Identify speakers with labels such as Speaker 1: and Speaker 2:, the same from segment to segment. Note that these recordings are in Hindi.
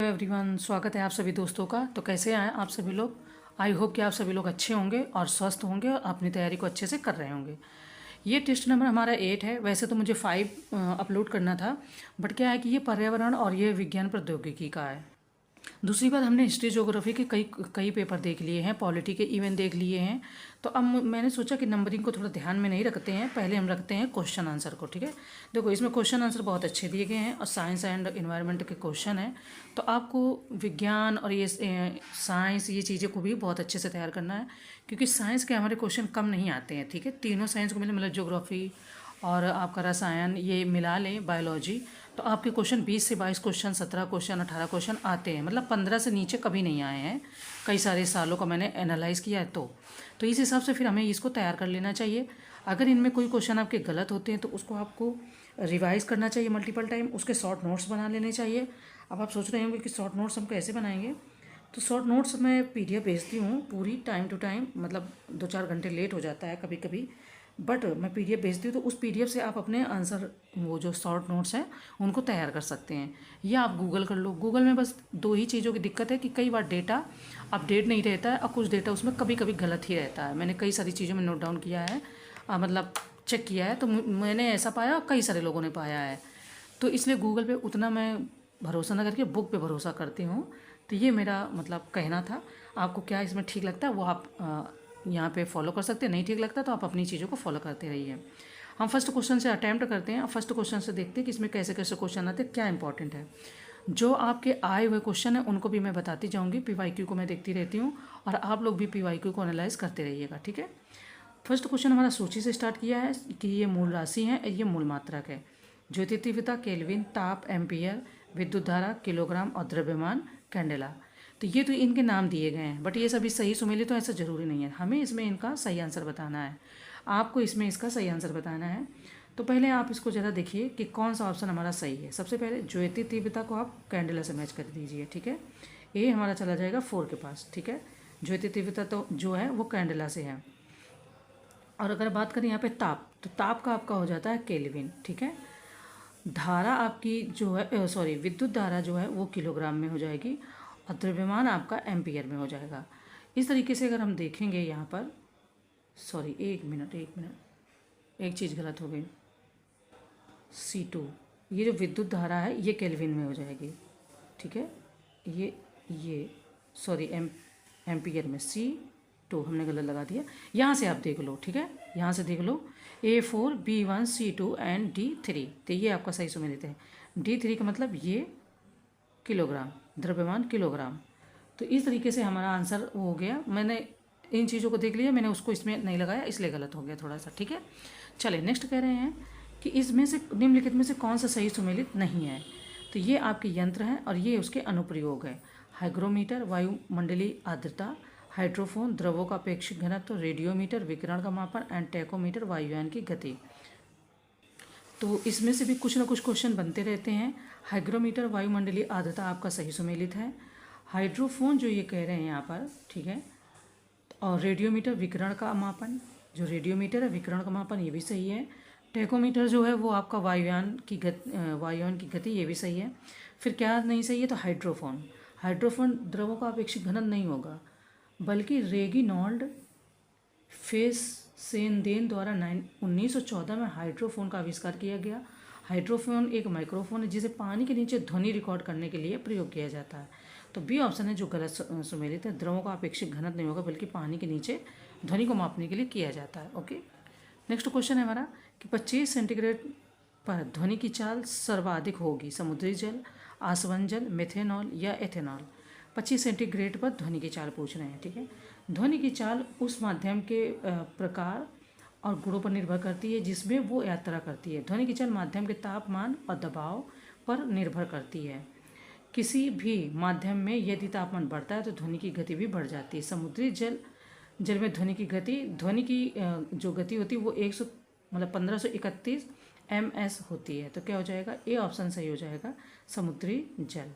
Speaker 1: एवरीवन, स्वागत है आप सभी दोस्तों का। तो कैसे हैं आप सभी लोग। आई होप कि आप सभी लोग अच्छे होंगे और स्वस्थ होंगे और अपनी तैयारी को अच्छे से कर रहे होंगे। ये टेस्ट नंबर हमारा 8 है। वैसे तो मुझे 5 अपलोड करना था, बट क्या है कि ये पर्यावरण और ये विज्ञान प्रौद्योगिकी का है। दूसरी बात, हमने हिस्ट्री ज्योग्राफी के कई कई पेपर देख लिए हैं, पॉलिटी के इवन देख लिए हैं। तो अब मैंने सोचा कि नंबरिंग को थोड़ा ध्यान में नहीं रखते हैं, पहले हम रखते हैं क्वेश्चन आंसर को। ठीक है, देखो इसमें क्वेश्चन आंसर बहुत अच्छे दिए गए हैं और साइंस एंड इन्वायरमेंट के क्वेश्चन हैं। तो आपको विज्ञान और ये साइंस ये चीज़ें को भी बहुत अच्छे से तैयार करना है, क्योंकि साइंस के हमारे क्वेश्चन कम नहीं आते हैं। ठीक है, तीनों साइंस को मिले, मतलब ज्योग्राफी और आपका रसायन ये मिला लें, बायोलॉजी, तो आपके क्वेश्चन 20 से 22 क्वेश्चन, 17 क्वेश्चन, 18 क्वेश्चन आते हैं। मतलब 15 से नीचे कभी नहीं आए हैं, कई सारे सालों का मैंने एनालाइज किया है। तो इस हिसाब से फिर हमें इसको तैयार कर लेना चाहिए। अगर इनमें कोई क्वेश्चन आपके गलत होते हैं तो उसको आपको रिवाइज करना चाहिए मल्टीपल टाइम, उसके शॉर्ट नोट्स बना लेने चाहिए। अब आप सोच रहे होंगे कि शॉर्ट नोट्स हम कैसे बनाएंगे। तो शॉर्ट नोट्स मैं PDF भेजती हूँ पूरी टाइम टू टाइम, मतलब 2-4 घंटे लेट हो जाता है कभी कभी, बट मैं PDF भेजती हूँ। तो उस PDF से आप अपने आंसर, वो जो शॉर्ट नोट्स हैं उनको तैयार कर सकते हैं, या आप गूगल कर लो। गूगल में बस 2 ही चीज़ों की दिक्कत है कि कई बार डेटा अपडेट नहीं रहता है और कुछ डेटा उसमें कभी कभी गलत ही रहता है। मैंने कई सारी चीज़ों में नोट डाउन किया है, मतलब चेक किया है, तो मैंने ऐसा पाया और कई सारे लोगों ने पाया है। तो इसलिए गूगल पे उतना मैं भरोसा ना करके बुक पे भरोसा करती हूँ। तो ये मेरा मतलब कहना था। आपको क्या इसमें ठीक लगता है वो आप यहाँ पे फॉलो कर सकते हैं, नहीं ठीक लगता तो आप अपनी चीज़ों को फॉलो करते रहिए। हम फर्स्ट क्वेश्चन से अटैम्प्ट करते हैं। फर्स्ट क्वेश्चन से देखते हैं कि इसमें कैसे कैसे क्वेश्चन आते हैं, क्या इंपॉर्टेंट है। जो आपके आए हुए क्वेश्चन हैं उनको भी मैं बताती जाऊँगी। PYQ को मैं देखती रहती हूँ और आप लोग भी PYQ को एनालाइज करते रहिएगा। ठीक है, फर्स्ट क्वेश्चन हमारा सूची से स्टार्ट किया है कि ये मूल राशि है, ये मूल मात्रक है। ज्योति तीव्रता केल्विन, ताप एम्पियर, विद्युत धारा किलोग्राम और द्रव्यमान कैंडेला। तो ये तो इनके नाम दिए गए हैं, बट ये सभी सही सुमेलित तो ऐसा ज़रूरी नहीं है। हमें इसमें इनका सही आंसर बताना है, आपको इसमें इसका सही आंसर बताना है। तो पहले आप इसको ज़रा देखिए कि कौन सा ऑप्शन हमारा सही है। सबसे पहले ज्योति तीव्रता को आप कैंडेला से मैच कर दीजिए। ठीक है, ए हमारा चला जाएगा 4 के पास। ठीक है, ज्योति तीव्रता तो जो है वो कैंडेला से है। और अगर बात करें यहाँ पे ताप, तो ताप का आपका हो जाता है केल्विन। ठीक है, धारा आपकी जो है, सॉरी, विद्युत धारा जो है वो किलोग्राम में हो जाएगी और द्रव्यमान आपका एम्पियर में हो जाएगा। इस तरीके से अगर हम देखेंगे यहाँ पर, सॉरी एक मिनट, एक चीज़ गलत हो गई। C2, ये जो विद्युत धारा है ये केल्विन में हो जाएगी। ठीक है, ये सॉरी एम्पियर में, C2 हमने गलत लगा दिया। यहाँ से आप देख लो। ठीक है, यहाँ से देख लो, A4 B1 C2 and D3। तो ये आपका सही सुमेलित है। D3 का मतलब ये किलोग्राम, द्रव्यमान किलोग्राम। तो इस तरीके से हमारा आंसर हो गया। मैंने इन चीज़ों को देख लिया, मैंने उसको इसमें नहीं लगाया, इसलिए गलत हो गया थोड़ा सा। ठीक है, चलिए नेक्स्ट कह रहे हैं कि इसमें से निम्नलिखित में से कौन सा सही सुमेलित नहीं है। तो ये आपके यंत्र हैं और ये उसके अनुप्रयोग है। हाइग्रोमीटर वायुमंडलीय आर्द्रता, हाइड्रोफोन द्रवों का अपेक्षित घनत्व, रेडियोमीटर विकिरण का मापन एंड टैकोमीटर वायुयान की गति। तो इसमें से भी कुछ ना कुछ क्वेश्चन बनते रहते हैं। हाइग्रोमीटर वायुमंडलीय आर्द्रता आपका सही सुमेलित है। हाइड्रोफोन जो ये कह रहे हैं यहाँ पर, ठीक है, और रेडियोमीटर विकिरण का मापन, जो रेडियोमीटर है विकिरण का मापन, ये भी सही है। टैकोमीटर जो है वो आपका वायुयान की गति, ये भी सही है। फिर क्या नहीं सही है, तो हाइड्रोफोन द्रवों का अपेक्षित घनत्व नहीं होगा, बल्कि रेगिनॉल्ड फेसेनदेन द्वारा 1914 में हाइड्रोफोन का आविष्कार किया गया। हाइड्रोफोन एक माइक्रोफोन है जिसे पानी के नीचे ध्वनि रिकॉर्ड करने के लिए प्रयोग किया जाता है। तो बी ऑप्शन है जो गलत सुमेलित है। द्रवों का अपेक्षित घनत्व नहीं होगा, बल्कि पानी के नीचे ध्वनि को मापने के लिए किया जाता है। ओके, नेक्स्ट क्वेश्चन है हमारा कि 25 सेंटीग्रेड पर ध्वनि की चाल सर्वाधिक होगी, समुद्री जल, आसवन जल, मेथेनॉल या एथेनॉल। 25 सेंटीग्रेड पर ध्वनि की चाल पूछ रहे हैं। ठीक है, ध्वनि की चाल उस माध्यम के प्रकार और गुणों पर निर्भर करती है जिसमें वो यात्रा करती है। ध्वनि की चाल माध्यम के तापमान और दबाव पर निर्भर करती है। किसी भी माध्यम में यदि तापमान बढ़ता है तो ध्वनि की गति भी बढ़ जाती है। समुद्री जल में ध्वनि की जो गति होती है वो 1531 ms होती है। तो क्या हो जाएगा, ए ऑप्शन सही हो जाएगा। समुद्री जल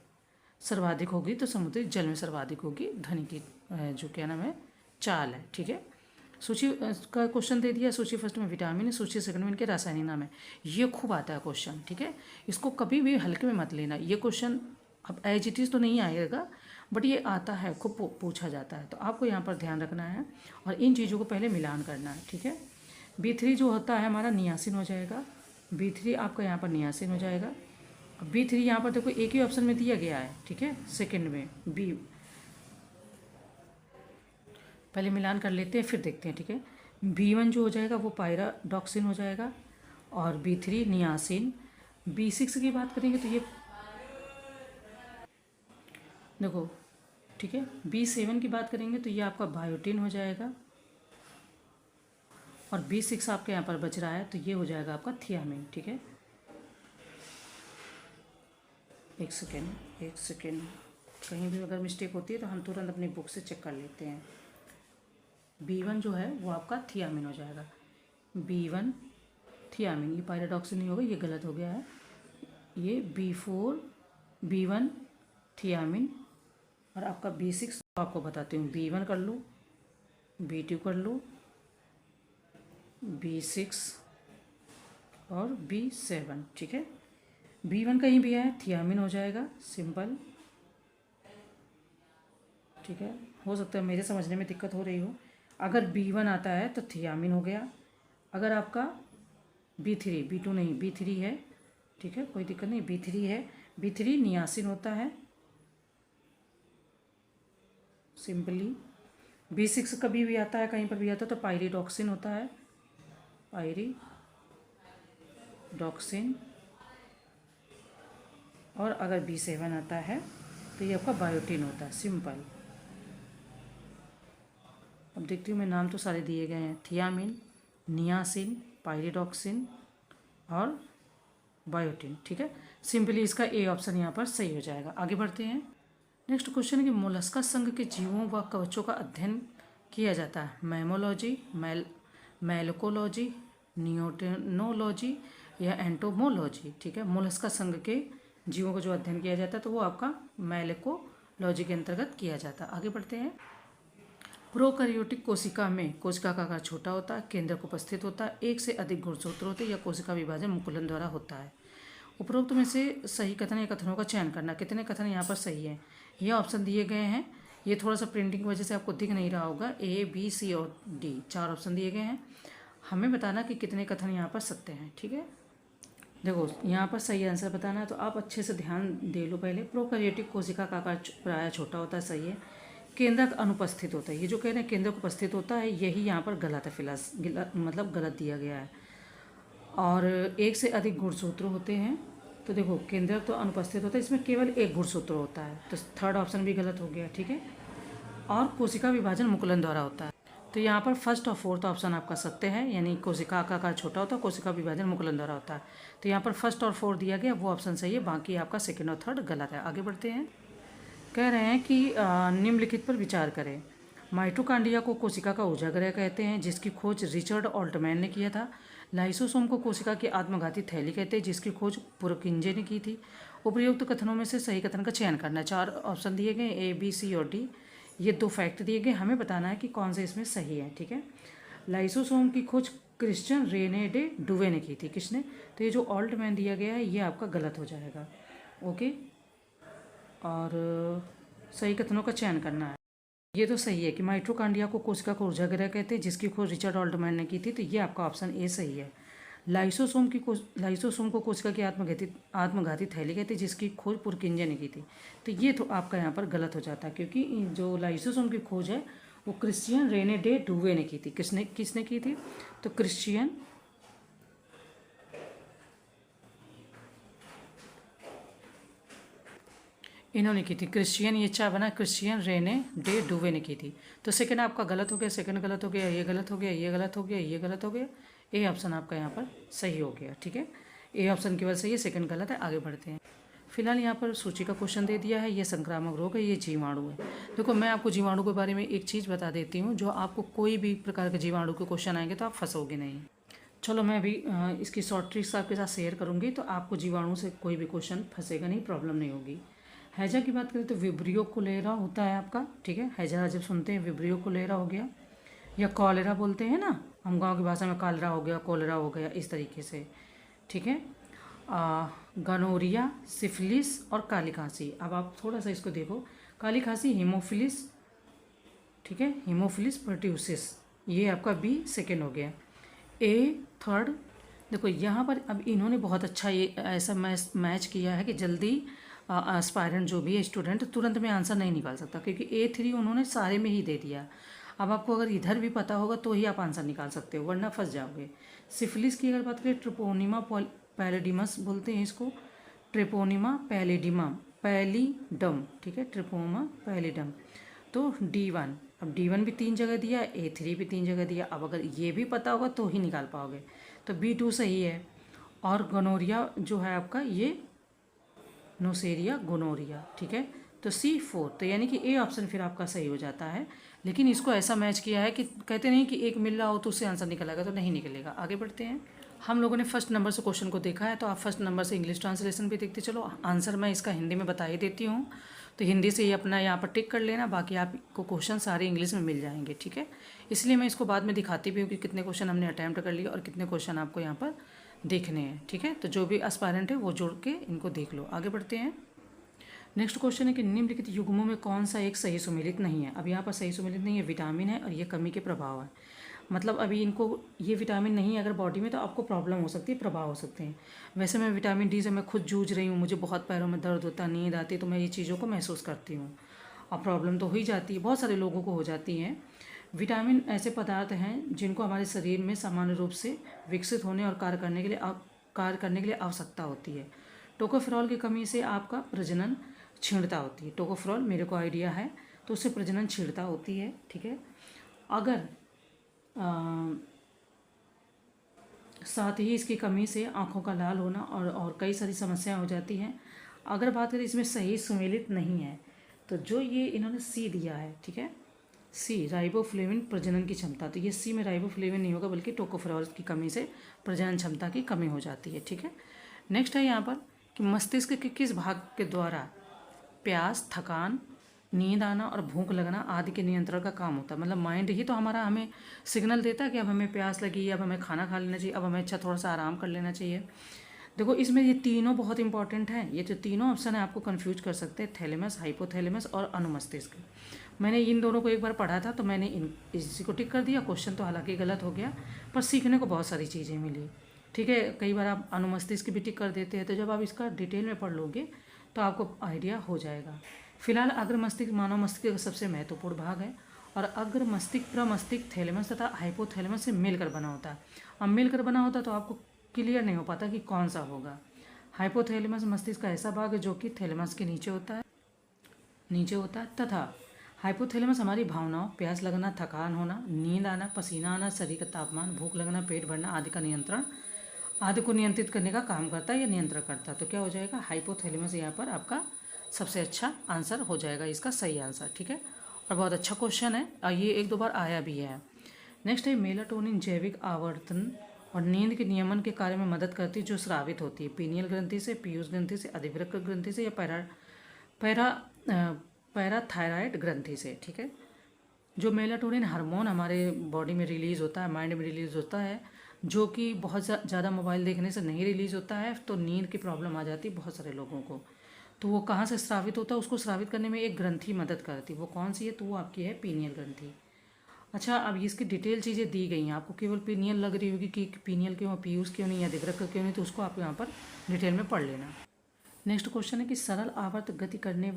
Speaker 1: सर्वाधिक होगी, तो समुद्री जल में सर्वाधिक होगी ध्वनि की जो क्या नाम है, चाल है। ठीक है, सूची का क्वेश्चन दे दिया। सूची फर्स्ट में विटामिन है, सूची सेकंड में इनके रासायनिक नाम है। ये खूब आता है क्वेश्चन। ठीक है, इसको कभी भी हल्के में मत लेना। ये क्वेश्चन अब एज इट इज़ तो नहीं आएगा, बट ये आता है, खूब पूछा जाता है, तो आपको यहाँ पर ध्यान रखना है और इन चीज़ों को पहले मिलान करना है, ठीक है। B3 जो होता है हमारा नियासिन हो जाएगा, B3 आपका यहाँ पर नियासिन हो जाएगा। अब B3 यहाँ पर देखो एक ही ऑप्शन में दिया गया है, ठीक है, सेकंड में बी, पहले मिलान कर लेते हैं फिर देखते हैं, ठीक है। B1 जो हो जाएगा वो पायराडॉक्सिन हो जाएगा और B3 नियासिन। B6 की बात करेंगे तो ये देखो, ठीक है। B7 की बात करेंगे तो ये आपका बायोटिन हो जाएगा और B6 आपके यहाँ पर बच रहा है तो ये हो जाएगा आपका थियामिन, ठीक है। एक सेकेंड, कहीं भी अगर मिस्टेक होती है तो हम तुरंत अपनी बुक से चेक कर लेते हैं। B1 जो है वो आपका थियामिन हो जाएगा, B1 थियामिन, ये पायराडॉक्सिन नहीं होगा, ये गलत हो गया है। ये B4 B1 थियामिन और आपका B6 आपको बताती हूँ, B1 कर लो, B2 कर लो, B6 और B7, ठीक है। B1 कहीं भी है थियामिन हो जाएगा, सिंपल, ठीक है। हो सकता है मेरे समझने में दिक्कत हो रही हो। अगर B1 आता है तो थियामिन हो गया, अगर आपका B3 B2 नहीं B3 है, ठीक है, कोई दिक्कत नहीं, B3 है, B3 नियासिन होता है सिंपली। B6 कभी भी आता है, कहीं पर भी आता है तो पायरिडॉक्सिन होता है, पायरिडॉक्सिन। और अगर B7 आता है तो ये आपका बायोटिन होता है, सिंपल। अब देखती हूँ मैं, नाम तो सारे दिए गए हैं, थियामिन, नियासिन, पायरिडॉक्सिन और बायोटिन, ठीक है। सिंपली इसका ए ऑप्शन यहाँ पर सही हो जाएगा। आगे बढ़ते हैं। नेक्स्ट क्वेश्चन है कि मोलस्का संघ के जीवों व कवचों का अध्ययन किया जाता है, मैमोलॉजी, मैलकोलॉजी, नियोटेनोलॉजी या एंटोमोलॉजी, ठीक है। मोलस्का संघ के जीवों का जो अध्ययन किया जाता है तो वो आपका मैलकोलॉजी के अंतर्गत किया जाता है। आगे बढ़ते हैं। प्रोकैरियोटिक कोशिका में कोशिका का आकार छोटा होता है, केंद्रक उपस्थित होता है, एक से अधिक गुणसूत्र होते हैं या कोशिका विभाजन मुकुलन द्वारा होता है। उपरोक्त में से सही कथन या कथनों का चयन करना। कितने कथन यहाँ पर सही है, ये ऑप्शन दिए गए हैं। ये थोड़ा सा प्रिंटिंग की वजह से आपको दिख नहीं रहा होगा। A, B, C और D 4 ऑप्शन दिए गए हैं। हमें बताना कि कितने कथन यहाँ पर सत्य हैं, ठीक है। देखो यहाँ पर सही आंसर बताना है तो आप अच्छे से ध्यान दे लो। पहले प्रोकैरियोटिक कोशिका का आकार प्रायः छोटा होता है, सही है। केंद्रक अनुपस्थित होता है, ये जो कह रहे हैं केंद्रक उपस्थित होता है, यही यहाँ पर गलत है, फिलहाल मतलब गलत दिया गया है। और एक से अधिक गुणसूत्र होते हैं, तो देखो केंद्रक तो अनुपस्थित होता है, इसमें केवल एक गुणसूत्र होता है, तो थर्ड ऑप्शन भी गलत हो गया, ठीक है। और कोशिका विभाजन मुकुलन द्वारा होता है, तो यहाँ पर फर्स्ट और फोर्थ ऑप्शन आपका सत्य है, यानी कोशिका का आकार छोटा होता है, कोशिका विभाजन मुकुलन द्वारा होता है, तो यहाँ पर फर्स्ट और फोर्थ दिया गया, वो ऑप्शन सही है, बाकी आपका सेकेंड और थर्ड गलत है। आगे बढ़ते हैं। कह रहे हैं कि निम्नलिखित पर विचार करें। माइटोकांड्रिया को कोशिका का उजागर कहते हैं, जिसकी खोज रिचर्ड ऑल्टमैन ने किया था। लाइसोसोम को कोशिका की आत्मघाती थैली कहते हैं, जिसकी खोज पुरकिंजे ने की थी। उपयुक्त कथनों में से सही कथन का चयन करना है। 4 ऑप्शन दिए गए, A, B, C और D। ये 2 फैक्ट दिए गए, हमें बताना है कि कौन से इसमें सही है, ठीक है। लाइसोसोम की खोज क्रिश्चियन रेने डे डुवे ने की थी, किसने, तो ये जो ऑल्टमैन दिया गया है ये आपका गलत हो जाएगा, ओके। और सही कथनों का चयन करना है। ये तो सही है कि माइटोकांड्रिया को कोशिका का ऊर्जागृह कहते हैं, जिसकी खोज रिचर्ड ऑल्टमैन ने की थी, तो ये आपका ऑप्शन ए सही है। लाइसोसोम को कोशिका की आत्मघाती थैली कहते हैं, जिसकी खोज पुरकिंजे ने की थी, तो ये तो आपका यहाँ पर गलत हो जाता है, क्योंकि जो लाइसोसोम की खोज है वो क्रिश्चियन रेने डे डुवे ने की थी। किसने की थी, तो क्रिश्चियन इन्होंने की थी, क्रिश्चियन, ये क्या बना, क्रिश्चियन रेने डे डुवे ने की थी। तो सेकंड आपका गलत हो गया, सेकंड गलत हो गया, ये गलत हो गया, ये गलत हो गया, ये गलत हो गया, ए ऑप्शन आपका यहाँ पर सही हो गया, ठीक है। ए ऑप्शन केवल सही है, सेकंड गलत है। आगे बढ़ते हैं। फिलहाल यहाँ पर सूची का क्वेश्चन दे दिया है, ये संक्रामक रोग है, ये जीवाणु है। देखो मैं आपको जीवाणु के बारे में एक चीज़ बता देती हूँ, जो आपको कोई भी प्रकार के जीवाणु के क्वेश्चन आएंगे तो आप फंसोगे नहीं। चलो मैं अभी इसकी शॉर्ट ट्रिक्स आपके साथ शेयर करूँगी, तो आपको जीवाणु से कोई भी क्वेश्चन फंसेगा नहीं, प्रॉब्लम नहीं होगी। हैजा की बात करें तो विब्रियो कोलेरा होता है आपका, ठीक है। हैजा जब सुनते हैं विब्रियो कोलेरा हो गया, या कॉलेरा बोलते हैं ना, हम गांव की भाषा में कालरा हो गया, कोलेरा हो गया, इस तरीके से, ठीक है। गनोरिया, सिफिलिस और काली खांसी। अब आप थोड़ा सा इसको देखो, काली खांसी हीमोफिलिस, ठीक है, हीमोफिलिस पर्ट्यूसिस, ये आपका बी सेकेंड हो गया। ए थर्ड। देखो यहाँ पर अब इन्होंने बहुत अच्छा ये ऐसा मैच किया है कि जल्दी एस्पायरेंट जो भी है स्टूडेंट तुरंत में आंसर नहीं निकाल सकता, क्योंकि A3 उन्होंने सारे में ही दे दिया। अब आपको अगर इधर भी पता होगा तो ही आप आंसर निकाल सकते हो, वरना फंस जाओगे। सिफिलिस की अगर बात करें, ट्रिपोनिमा पैलिडिमस बोलते हैं इसको, ट्रिपोनिमा पैलिडम, ठीक है, ट्रिपोमा पैलिडम। तो D1, अब D1 भी 3 जगह दिया, A3 भी 3 जगह दिया। अब अगर ये भी पता होगा तो ही निकाल पाओगे, तो B2 सही है। और गोनोरिया जो है आपका ये नोसेरिया गोनोरिया, ठीक है, तो C4, तो यानी कि A ऑप्शन फिर आपका सही हो जाता है। लेकिन इसको ऐसा मैच किया है कि कहते नहीं कि एक मिल रहा हो तो उससे आंसर निकल आएगा, तो नहीं निकलेगा। आगे बढ़ते हैं। हम लोगों ने फर्स्ट नंबर से क्वेश्चन को देखा है, तो आप फर्स्ट नंबर से इंग्लिश ट्रांसलेशन भी देखते चलो। आंसर मैं इसका हिंदी में बता ही देती हूँ, तो हिंदी से ही अपना यहाँ पर टिक कर लेना, बाकी आपको क्वेश्चन सारे इंग्लिश में मिल जाएंगे, ठीक है। इसलिए मैं इसको बाद में दिखाती भी हूँ कि कितने क्वेश्चन हमने अटैम्प्ट कर लिए और कितने क्वेश्चन आपको यहाँ पर देखने हैं, ठीक है। तो जो भी एस्पायरेंट है वो जोड़ के इनको देख लो। आगे बढ़ते हैं। नेक्स्ट क्वेश्चन है कि निम्नलिखित युग्मों में कौन सा एक सही सुमेलित नहीं है। अब यहाँ पर सही सुमेलित नहीं है, विटामिन है और ये कमी के प्रभाव है। मतलब अभी इनको ये विटामिन नहीं है अगर बॉडी में, तो आपको प्रॉब्लम हो सकती है, प्रभाव हो सकते हैं। वैसे मैं विटामिन डी से मैं खुद जूझ रही हूँ, मुझे बहुत पैरों में दर्द होता है, नींद आती है, तो मैं ये चीज़ों को महसूस करती हूँ। अब प्रॉब्लम तो हो ही जाती है, बहुत सारे लोगों को हो जाती हैं। विटामिन ऐसे पदार्थ हैं जिनको हमारे शरीर में सामान्य रूप से विकसित होने और कार्य करने के लिए आवश्यकता होती है। टोकोफेरॉल की कमी से आपका प्रजनन क्षीणता होती है। टोकोफेरॉल मेरे को आइडिया है, तो उससे प्रजनन क्षीणता होती है, ठीक है। अगर साथ ही इसकी कमी से आँखों का लाल होना और कई सारी समस्याएं हो जाती हैं। अगर बात करें इसमें सही सुमेलित नहीं है, तो जो ये इन्होंने सी दिया है, ठीक है, सी राइबोफ्लेविन प्रजनन की क्षमता, तो ये सी में राइबोफ्लेविन नहीं होगा, बल्कि टोकोफेरॉल की कमी से प्रजनन क्षमता की कमी हो जाती है, ठीक है। नेक्स्ट है यहाँ पर कि मस्तिष्क के किस भाग के द्वारा प्यास, थकान, नींद आना और भूख लगना आदि के नियंत्रण का काम होता है। मतलब माइंड ही तो हमारा हमें सिग्नल देता है कि अब हमें प्यास लगी, अब हमें खाना खा लेना चाहिए, अब हमें अच्छा थोड़ा सा आराम कर लेना चाहिए। देखो इसमें ये तीनों बहुत इंपॉर्टेंट हैं। ये जो तीनों ऑप्शन है आपको कंफ्यूज कर सकते हैं, थैलेमस, हाइपोथैलेमस और अनुमस्तिष्क। मैंने इन दोनों को एक बार पढ़ा था, तो मैंने इसी को टिक कर दिया। क्वेश्चन तो हालांकि गलत हो गया, पर सीखने को बहुत सारी चीज़ें मिली, ठीक है। कई बार आप अनुमस्तिष्क भी टिक कर देते हैं, तो जब आप इसका डिटेल में पढ़ लोगे तो आपको आइडिया हो जाएगा। फिलहाल अग्र मस्तिष्क मानव मस्तिष्क का सबसे महत्वपूर्ण भाग है, और अग्र मस्तिष्क, प्रमस्तिष्क, थैलेमस तथा हाइपोथैलेमस से मिलकर बना होता है। अब मिलकर बना होता है तो आपको क्लियर नहीं हो पाता कि कौन सा होगा। हाइपोथैलेमस मस्तिष्क का ऐसा भाग है जो कि थैलेमस के नीचे होता है तथा हाइपोथैलेमस हमारी भावनाओं, प्यास लगना, थकान होना, नींद आना, पसीना आना, शरीर का तापमान, भूख लगना, पेट भरना आदि को नियंत्रित करने का काम करता है या नियंत्रण करता है। तो क्या हो जाएगा, हाइपोथैलेमस यहाँ पर आपका सबसे अच्छा आंसर हो जाएगा, इसका सही आंसर, ठीक है। और बहुत अच्छा क्वेश्चन है और ये एक दो बार आया भी है। नेक्स्ट है मेलाटोनिन जैविक आवर्तन और नींद के नियमन के कार्य में मदद करती है, जो स्रावित होती है पीनियल ग्रंथि से, पीयूष ग्रंथि से, अधिवृक्क ग्रंथि से या पैराथायराइड ग्रंथि से, ठीक है। जो मेलाटोनिन हार्मोन हमारे बॉडी में रिलीज़ होता है, माइंड में रिलीज़ होता है, जो कि बहुत ज़्यादा मोबाइल देखने से नहीं रिलीज़ होता है, तो नींद की प्रॉब्लम आ जाती है बहुत सारे लोगों को। तो वो कहाँ से स्रावित होता है, उसको स्रावित करने में एक ग्रंथि मदद करती है। वो कौन सी है, तो वो आपकी है पीनियल ग्रंथि। अच्छा, अब इसकी डिटेल चीज़ें दी गई हैं, आपको केवल पीनियल लग रही होगी कि पीनियल क्यों, पीयूष क्यों नहीं, या अधिवृक्क क्यों नहीं, तो उसको आप यहाँ पर डिटेल में पढ़ लेना। नेक्स्ट क्वेश्चन है कि सरल आवर्त गति करने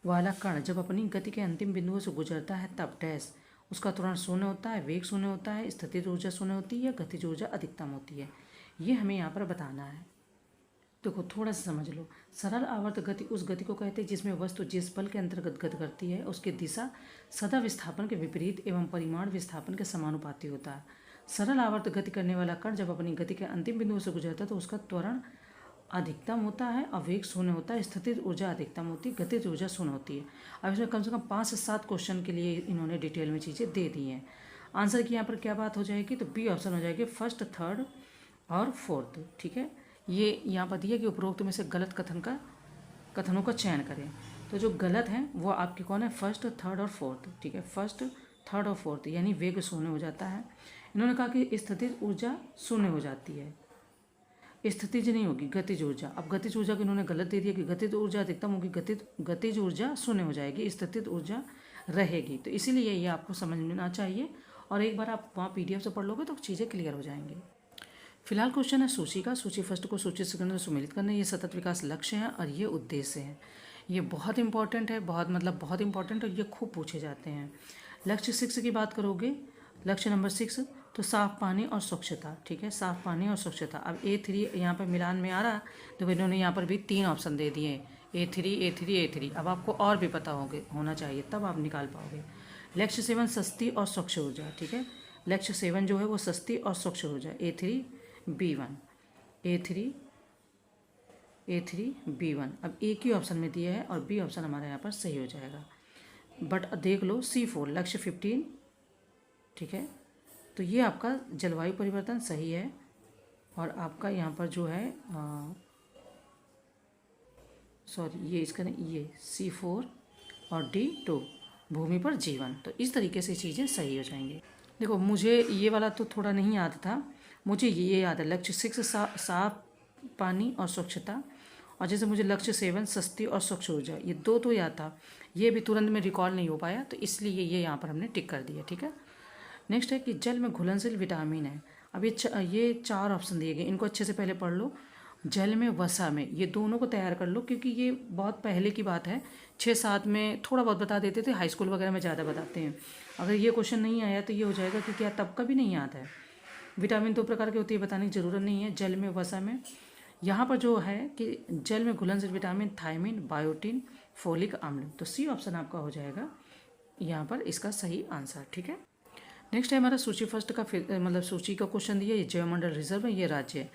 Speaker 1: वाला कण जब अपनी गति के अंतिम बिंदुओं से गुजरता है तब डैश उसका त्वरण शून्य होता है, वेग शून्य होता है, स्थितिज ऊर्जा शून्य होती है या गतिज ऊर्जा अधिकतम होती है। ये हमें यहाँ पर बताना है। देखो थोड़ा सा समझ लो, सरल आवर्त गति उस गति को कहते हैं जिसमें वस्तु जिस बल के अंतर्गत गति करती है उसकी दिशा सदा विस्थापन के विपरीत एवं परिमाण विस्थापन के समानुपाती होता है। सरल आवर्त गति करने वाला कण जब अपनी गति के अंतिम बिंदु से गुजरता है तो उसका त्वरण अधिकतम होता है और वेग शून्य होता है, स्थितिज ऊर्जा अधिकतम होती है, गतिज ऊर्जा शून्य होती है। अब इसमें कम से कम 5 से 7 क्वेश्चन के लिए इन्होंने डिटेल में चीज़ें दे दी हैं। आंसर की यहाँ पर क्या बात हो जाएगी, तो बी ऑप्शन हो जाएगी, फर्स्ट, थर्ड और फोर्थ, ठीक है। ये यहाँ पर दिया कि उपरोक्त में से गलत कथनों का चयन करें। तो जो गलत हैं वो आपके कौन है, फर्स्ट, थर्ड और फोर्थ, ठीक है। फर्स्ट, थर्ड और फोर्थ, यानी वेग शून्य हो जाता है। इन्होंने कहा कि स्थितिज ऊर्जा शून्य हो जाती है। स्थितिज नहीं होगी, गतिज ऊर्जा। अब गतिज ऊर्जा को इन्होंने गलत दे दिया कि गतिज ऊर्जा अधिकतम होगी, गतिज ऊर्जा शून्य हो जाएगी, स्थितिज ऊर्जा रहेगी। तो इसीलिए ये आपको समझना चाहिए, और एक बार आप वहाँ PDF से पढ़ लोगे तो चीज़ें क्लियर हो जाएंगी। फिलहाल क्वेश्चन है सूची का। सूची फर्स्ट को सूची सेकंड में सुमेलित करना। ये सतत विकास लक्ष्य है और ये उद्देश्य है। ये बहुत इंपॉर्टेंट है, बहुत इंपॉर्टेंट, और ये खूब पूछे जाते हैं। लक्ष्य 6 की बात करोगे, लक्ष्य नंबर 6 तो साफ पानी और स्वच्छता। ठीक है, साफ पानी और स्वच्छता। अब A3 यहाँ पर मिलान में आ रहा, तो इन्होंने यहाँ पर भी 3 ऑप्शन दे दिए, A3। अब आपको और भी पता होना चाहिए, तब आप निकाल पाओगे। लक्ष्य 7 सस्ती और स्वच्छ ऊर्जा। ठीक है, लक्ष्य 7 जो है वो सस्ती और स्वच्छ ऊर्जा, A3B1। A3B1। अब एक ही ऑप्शन में दिया है और B ऑप्शन हमारा यहाँ पर सही हो जाएगा। बट देख लो C4 लक्ष्य 15। ठीक है, तो ये आपका जलवायु परिवर्तन सही है, और आपका यहाँ पर जो है ये इसका नहीं, ये C4 और D2 भूमि पर जीवन। तो इस तरीके से चीज़ें सही हो जाएंगी। देखो, मुझे ये वाला तो थोड़ा नहीं याद था, मुझे ये याद है लक्ष्य 6 साफ पानी और स्वच्छता, और जैसे मुझे लक्ष्य 7 सस्ती और स्वच्छ ऊर्जा, ये दो तो याद था, ये भी तुरंत में रिकॉल नहीं हो पाया, तो इसलिए ये यहाँ पर हमने टिक कर दिया। ठीक है, नेक्स्ट है कि जल में घुलनशील विटामिन है। अब ये 4 ऑप्शन दिए गए, इनको अच्छे से पहले पढ़ लो। जल में, वसा में, ये दोनों को तैयार कर लो, क्योंकि ये बहुत पहले की बात है। 6-7 में थोड़ा बहुत बता देते थे, हाई स्कूल वगैरह में ज़्यादा बताते हैं। अगर ये क्वेश्चन नहीं आया तो ये हो जाएगा कि क्या तब का भी नहीं याद है। विटामिन 2 प्रकार के होती है, बताने की ज़रूरत नहीं है। जल में, वसा में, यहाँ पर जो है कि जल में घुलनशील विटामिन थायमिन, बायोटिन, फोलिक अम्ल, तो C ऑप्शन आपका हो जाएगा यहाँ पर इसका सही आंसर। ठीक है, नेक्स्ट है हमारा सूची फर्स्ट का, सूची का क्वेश्चन दिया। ये जयमंडल रिजर्व है, ये राज्य है।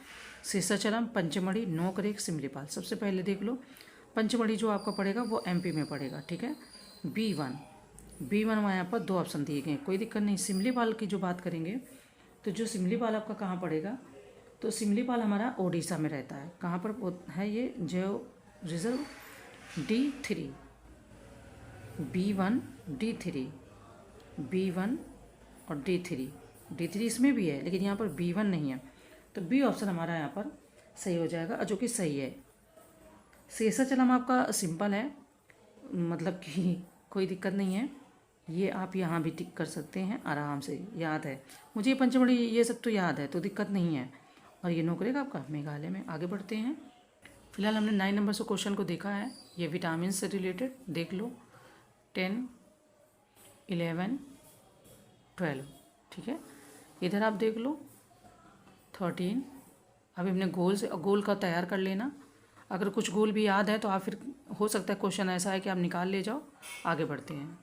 Speaker 1: शेषाचलम, पंचमढ़ी, नोकरेक, सिमलीपाल। सबसे पहले देख लो, पंचमढ़ी जो आपका पड़ेगा वो MP में पड़ेगा। ठीक है, B1 में यहाँ पर 2 ऑप्शन दिए गए, कोई दिक्कत नहीं। सिमलीपाल की जो बात करेंगे, तो जो सिमलीपाल आपका कहाँ पड़ेगा, तो सिमलीपाल हमारा ओडिशा में रहता है। कहाँ पर है ये जय रिजर्व? D3, B1, B1 और D3 इसमें भी है, लेकिन यहाँ पर B1 नहीं है, तो B ऑप्शन हमारा यहाँ पर सही हो जाएगा, जो कि सही है। शेषाचलम आपका सिंपल है, मतलब कि कोई दिक्कत नहीं है, ये आप यहाँ भी टिक कर सकते हैं आराम से, याद है मुझे। ये पंचमढ़ी ये सब तो याद है, तो दिक्कत नहीं है। और ये नोकरेक आपका मेघालय में। आगे बढ़ते हैं। फिलहाल हमने 9 नंबर से क्वेश्चन को देखा है, ये विटामिन से रिलेटेड देख लो, 10, 11, 12। ठीक है, इधर आप देख लो 13। अभी हमने गोल का तैयार कर लेना। अगर कुछ गोल भी याद है तो आप फिर, हो सकता है क्वेश्चन ऐसा है कि आप निकाल ले जाओ। आगे बढ़ते हैं।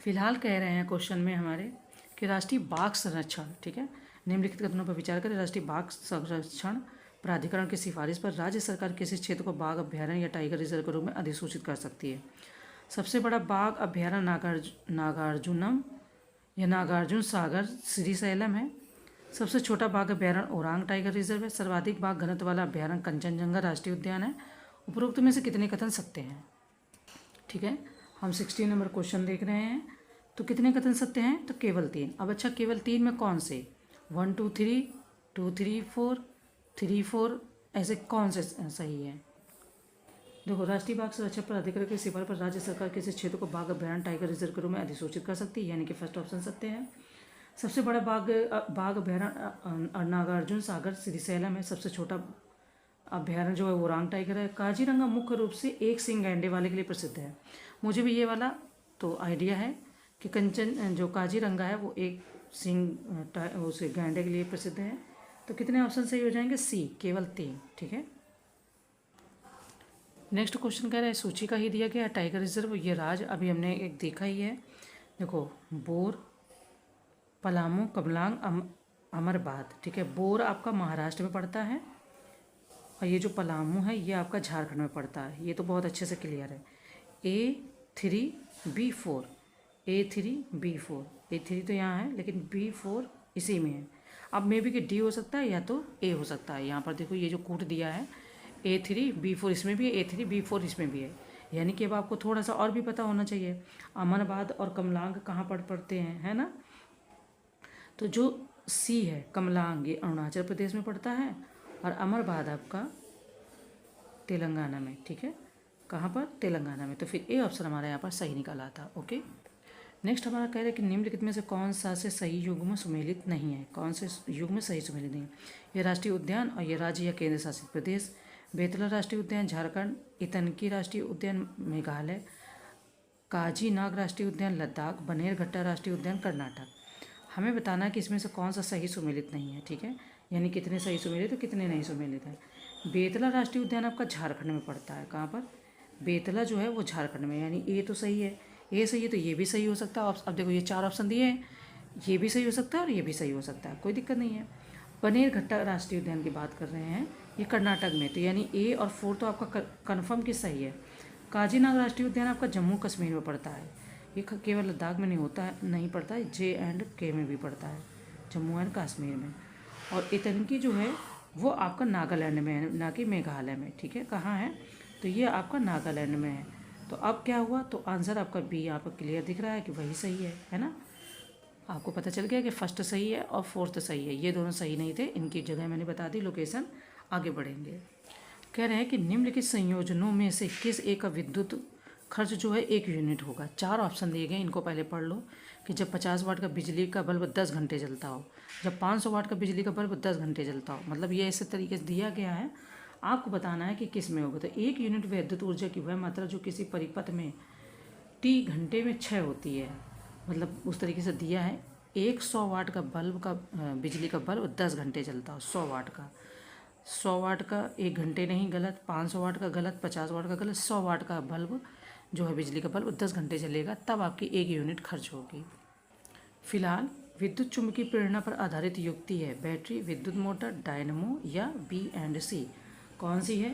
Speaker 1: फिलहाल कह रहे हैं क्वेश्चन में हमारे कि राष्ट्रीय बाघ संरक्षण, ठीक है, निम्नलिखित कथनों पर विचार करें। राष्ट्रीय बाघ संरक्षण प्राधिकरण की सिफारिश पर राज्य सरकार किसी क्षेत्र को बाघ अभ्यारण्य या टाइगर रिजर्व के रूप में अधिसूचित कर सकती है। सबसे बड़ा बाघ अभ्यारण्य नागार्जुनम या नागार्जुन सागर श्रीशैलम है। सबसे छोटा बाघ अभ्यारण्य ओरांग टाइगर रिजर्व है। सर्वाधिक बाघ घनत्व वाला अभ्यारण्य कंचनजंगा राष्ट्रीय उद्यान है। उपरोक्त में से कितने कथन सत्य हैं? ठीक है, हम 16 नंबर क्वेश्चन देख रहे हैं, तो कितने कथन सत्य हैं? तो केवल 3। अब अच्छा, केवल 3 में कौन से? 1, 2, 3, 2, 3, 4, 3, 4, ऐसे कौन से सही है? देखो, राष्ट्रीय बाघ संरक्षण प्राधिकरण की सिफारिश पर राज्य सरकार किसी क्षेत्र को बाघ अभ्यारण्य टाइगर रिजर्व के रूप में अधिसूचित कर सकती है, यानी कि फर्स्ट ऑप्शन सत्य है। सबसे बड़ा बाघ अभ्यारण्य नागार्जुन सागर श्रीशैलम है। सबसे छोटा अभ्यारण्य जो है वो ओरांग टाइगर है। काजीरंगा मुख्य रूप से एक सींग गैंडे वाले के लिए प्रसिद्ध है। मुझे भी ये वाला तो आइडिया है कि कंचन जो काजीरंगा है वो एक सींग उसे गैंडे के लिए प्रसिद्ध है। तो कितने ऑप्शन सही हो जाएंगे? C, केवल 3। ठीक है, नेक्स्ट क्वेश्चन कह रहा है सूची का ही दिया गया टाइगर रिजर्व, ये राज्य अभी हमने एक देखा ही है। देखो, बोर, पलामू, कमलांग, अमरबाद। ठीक है, बोर आपका महाराष्ट्र में पड़ता है, और ये जो पलामू है ये आपका झारखंड में पड़ता है। ये तो बहुत अच्छे से क्लियर है। A3B4, A3B4, A3 तो यहाँ है, लेकिन B4 इसी में है। अब मे बी कि D हो सकता है या तो A हो सकता है। यहाँ पर देखो, ये जो कोड दिया है A3B4 इसमें भी है, A3B4 इसमें भी है, यानी कि अब आपको थोड़ा सा और भी पता होना चाहिए। अमरबाद और कमलांग कहाँ पड़ते हैं, है ना? तो जो C है कमलांग, ये अरुणाचल प्रदेश में पड़ता है, और अमरबाद आपका तेलंगाना में, ठीक है। कहाँ पर? तेलंगाना में। तो फिर ए ऑप्शन हमारा यहाँ पर सही निकाला था। ओके, नेक्स्ट हमारा कह रहे हैं कि निम्नलिखित में से कौन सा से सही युग्म सुमेलित नहीं है, कौन से युग्म में सही सुमेलित नहीं है। ये राष्ट्रीय उद्यान और ये राज्य या केंद्र शासित प्रदेश, बेतला राष्ट्रीय उद्यान झारखंड, इतनकी राष्ट्रीय उद्यान मेघालय, काजीनाग राष्ट्रीय उद्यान लद्दाख, बनेरघट्टा राष्ट्रीय उद्यान कर्नाटक। हमें बताना है कि इसमें से कौन सा सही सुमेलित नहीं है, ठीक है, यानी कितने सही सुमेलित है कितने नहीं सुमेलित है। बेतला राष्ट्रीय उद्यान आपका झारखंड में पड़ता है। कहाँ पर? बेतला जो है वो झारखंड में, यानी ए तो सही है, ए सही है तो ये भी सही हो सकता है। अब देखो ये 4 ऑप्शन दिए हैं, ये भी सही हो सकता है और ये भी सही हो सकता है, कोई दिक्कत नहीं है। बनेरघट्टा राष्ट्रीय उद्यान की बात कर रहे हैं, ये कर्नाटक में, तो यानी ए और 4 तो आपका कन्फर्म कि सही है। काजीनाग राष्ट्रीय उद्यान आपका जम्मू कश्मीर में पड़ता है, ये केवल लद्दाख में नहीं होता है, नहीं पड़ता है, J&K में भी पड़ता है, जम्मू एंड कश्मीर में। और इतनकी जो है वो आपका नागालैंड में है, ना कि मेघालय में, ठीक है। कहाँ है? तो ये आपका नागालैंड में है। तो अब क्या हुआ? तो आंसर आपका बी यहाँ पर क्लियर दिख रहा है कि वही सही है ना। आपको पता चल गया कि फर्स्ट सही है और फोर्थ सही है, ये दोनों सही नहीं थे, इनकी जगह मैंने बता दी, लोकेशन। आगे बढ़ेंगे। कह रहे हैं कि निम्नलिखित संयोजनों में से किस एक का विद्युत खर्च जो है 1 यूनिट होगा। 4 ऑप्शन दिए गए, इनको पहले पढ़ लो कि जब 50 वाट का बिजली का बल्ब 10 घंटे जलता हो, जब 500 वाट का बिजली का बल्ब 10 घंटे जलता हो, मतलब ये ऐसे तरीके से दिया गया है। आपको बताना है कि किस में होगा। तो 1 यूनिट विद्युत ऊर्जा की वह मात्रा जो किसी परिपथ में टी घंटे में 6 होती है, मतलब उस तरीके से दिया है। 100 वाट का बल्ब का बिजली का बल्ब 10 घंटे जलता हो, 100 वाट का, 100 वाट का 1 घंटे नहीं, गलत। 500 वाट का गलत, 50 वाट का गलत। 100 वाट का बल्ब जो है बिजली का बल्ब 10 घंटे चलेगा, तब आपकी 1 यूनिट खर्च होगी। फिलहाल विद्युत चुम्बकीय प्रेरणा पर आधारित युक्ति है बैटरी, विद्युत मोटर, डायनमो या बी एंड सी। कौन सी है?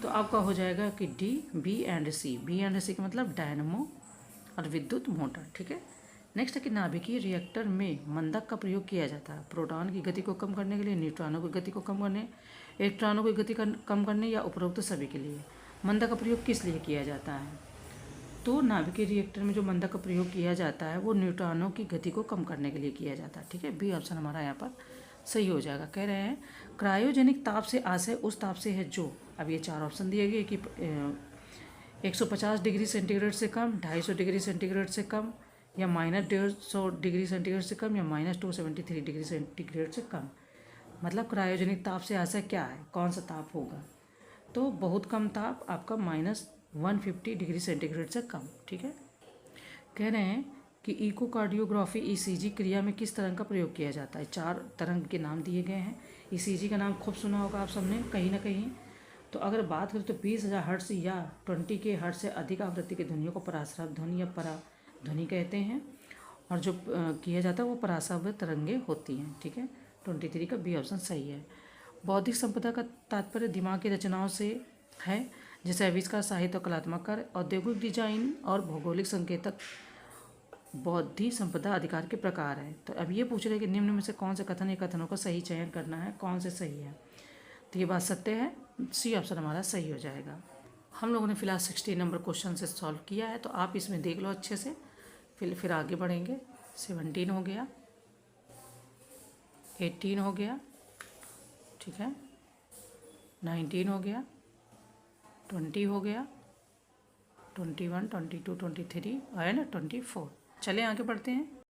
Speaker 1: तो आपका हो जाएगा कि D, B and C. B and C का मतलब डायनमो और विद्युत मोटर, ठीक है। नेक्स्ट है कि नाभिकीय रिएक्टर में मंदक का प्रयोग किया जाता है प्रोटॉन की गति को कम करने के लिए, न्यूट्रॉनों की गति को कम करने, इलेक्ट्रॉनों की गति कम करने, या उपरोक्त सभी के लिए। मंदक का प्रयोग किस लिए किया जाता है? तो नाभिकीय रिएक्टर में जो मंदक का प्रयोग किया जाता है वो न्यूट्रॉनों की गति को कम करने के लिए किया जाता है, ठीक है। बी ऑप्शन हमारा यहाँ पर सही हो जाएगा। कह रहे हैं क्रायोजेनिक ताप से आशय उस ताप से है जो, अब ये 4 ऑप्शन दिए गए कि 150 डिग्री सेंटीग्रेड से कम, 250 डिग्री सेंटीग्रेड से कम, या -150 डिग्री सेंटीग्रेड से कम, या -273 डिग्री सेंटीग्रेड से कम। मतलब क्रायोजेनिक ताप से आशय क्या है, कौन सा ताप होगा? तो बहुत कम ताप, आपका -150 डिग्री सेंटीग्रेड से कम, ठीक है। कह रहे हैं कि इकोकार्डियोग्राफी ईसीजी क्रिया में किस तरंग का प्रयोग किया जाता है। 4 तरंग के नाम दिए गए हैं। ईसीजी का नाम खूब सुना होगा आप सबने कहीं ना कहीं। तो अगर बात करें तो 20,000 हर्ट्ज या 20 के हर्ट्ज से अधिक आवृत्ति की ध्वनियों को पराश्रव ध्वनि या पराध्वनि कहते हैं, और जो किया जाता है वो पराश्रव तरंगें होती हैं, ठीक है। 23 का बी ऑप्शन सही है। बौद्धिक संपदा का तात्पर्य दिमाग की रचनाओं से है, जैसे आविष्कार, साहित्य और कलात्मक कार्य, औद्योगिक डिजाइन और भौगोलिक संकेतक बौद्धिक संपदा अधिकार के प्रकार है। तो अब ये पूछ रहे कि निम्न में से कौन से कथन या कथनों का सही चयन करना है, कौन से सही है। तो ये बात सत्य है, सी ऑप्शन हमारा सही हो जाएगा। हम लोगों ने फिलहाल 16 नंबर क्वेश्चन से सॉल्व किया है, तो आप इसमें देख लो अच्छे से, फिर आगे बढ़ेंगे। 17 हो गया, 18 हो गया, ठीक है, 19 हो गया, 20 हो गया, 21, 22, 23 है ना, 24। चले आगे बढ़ते हैं।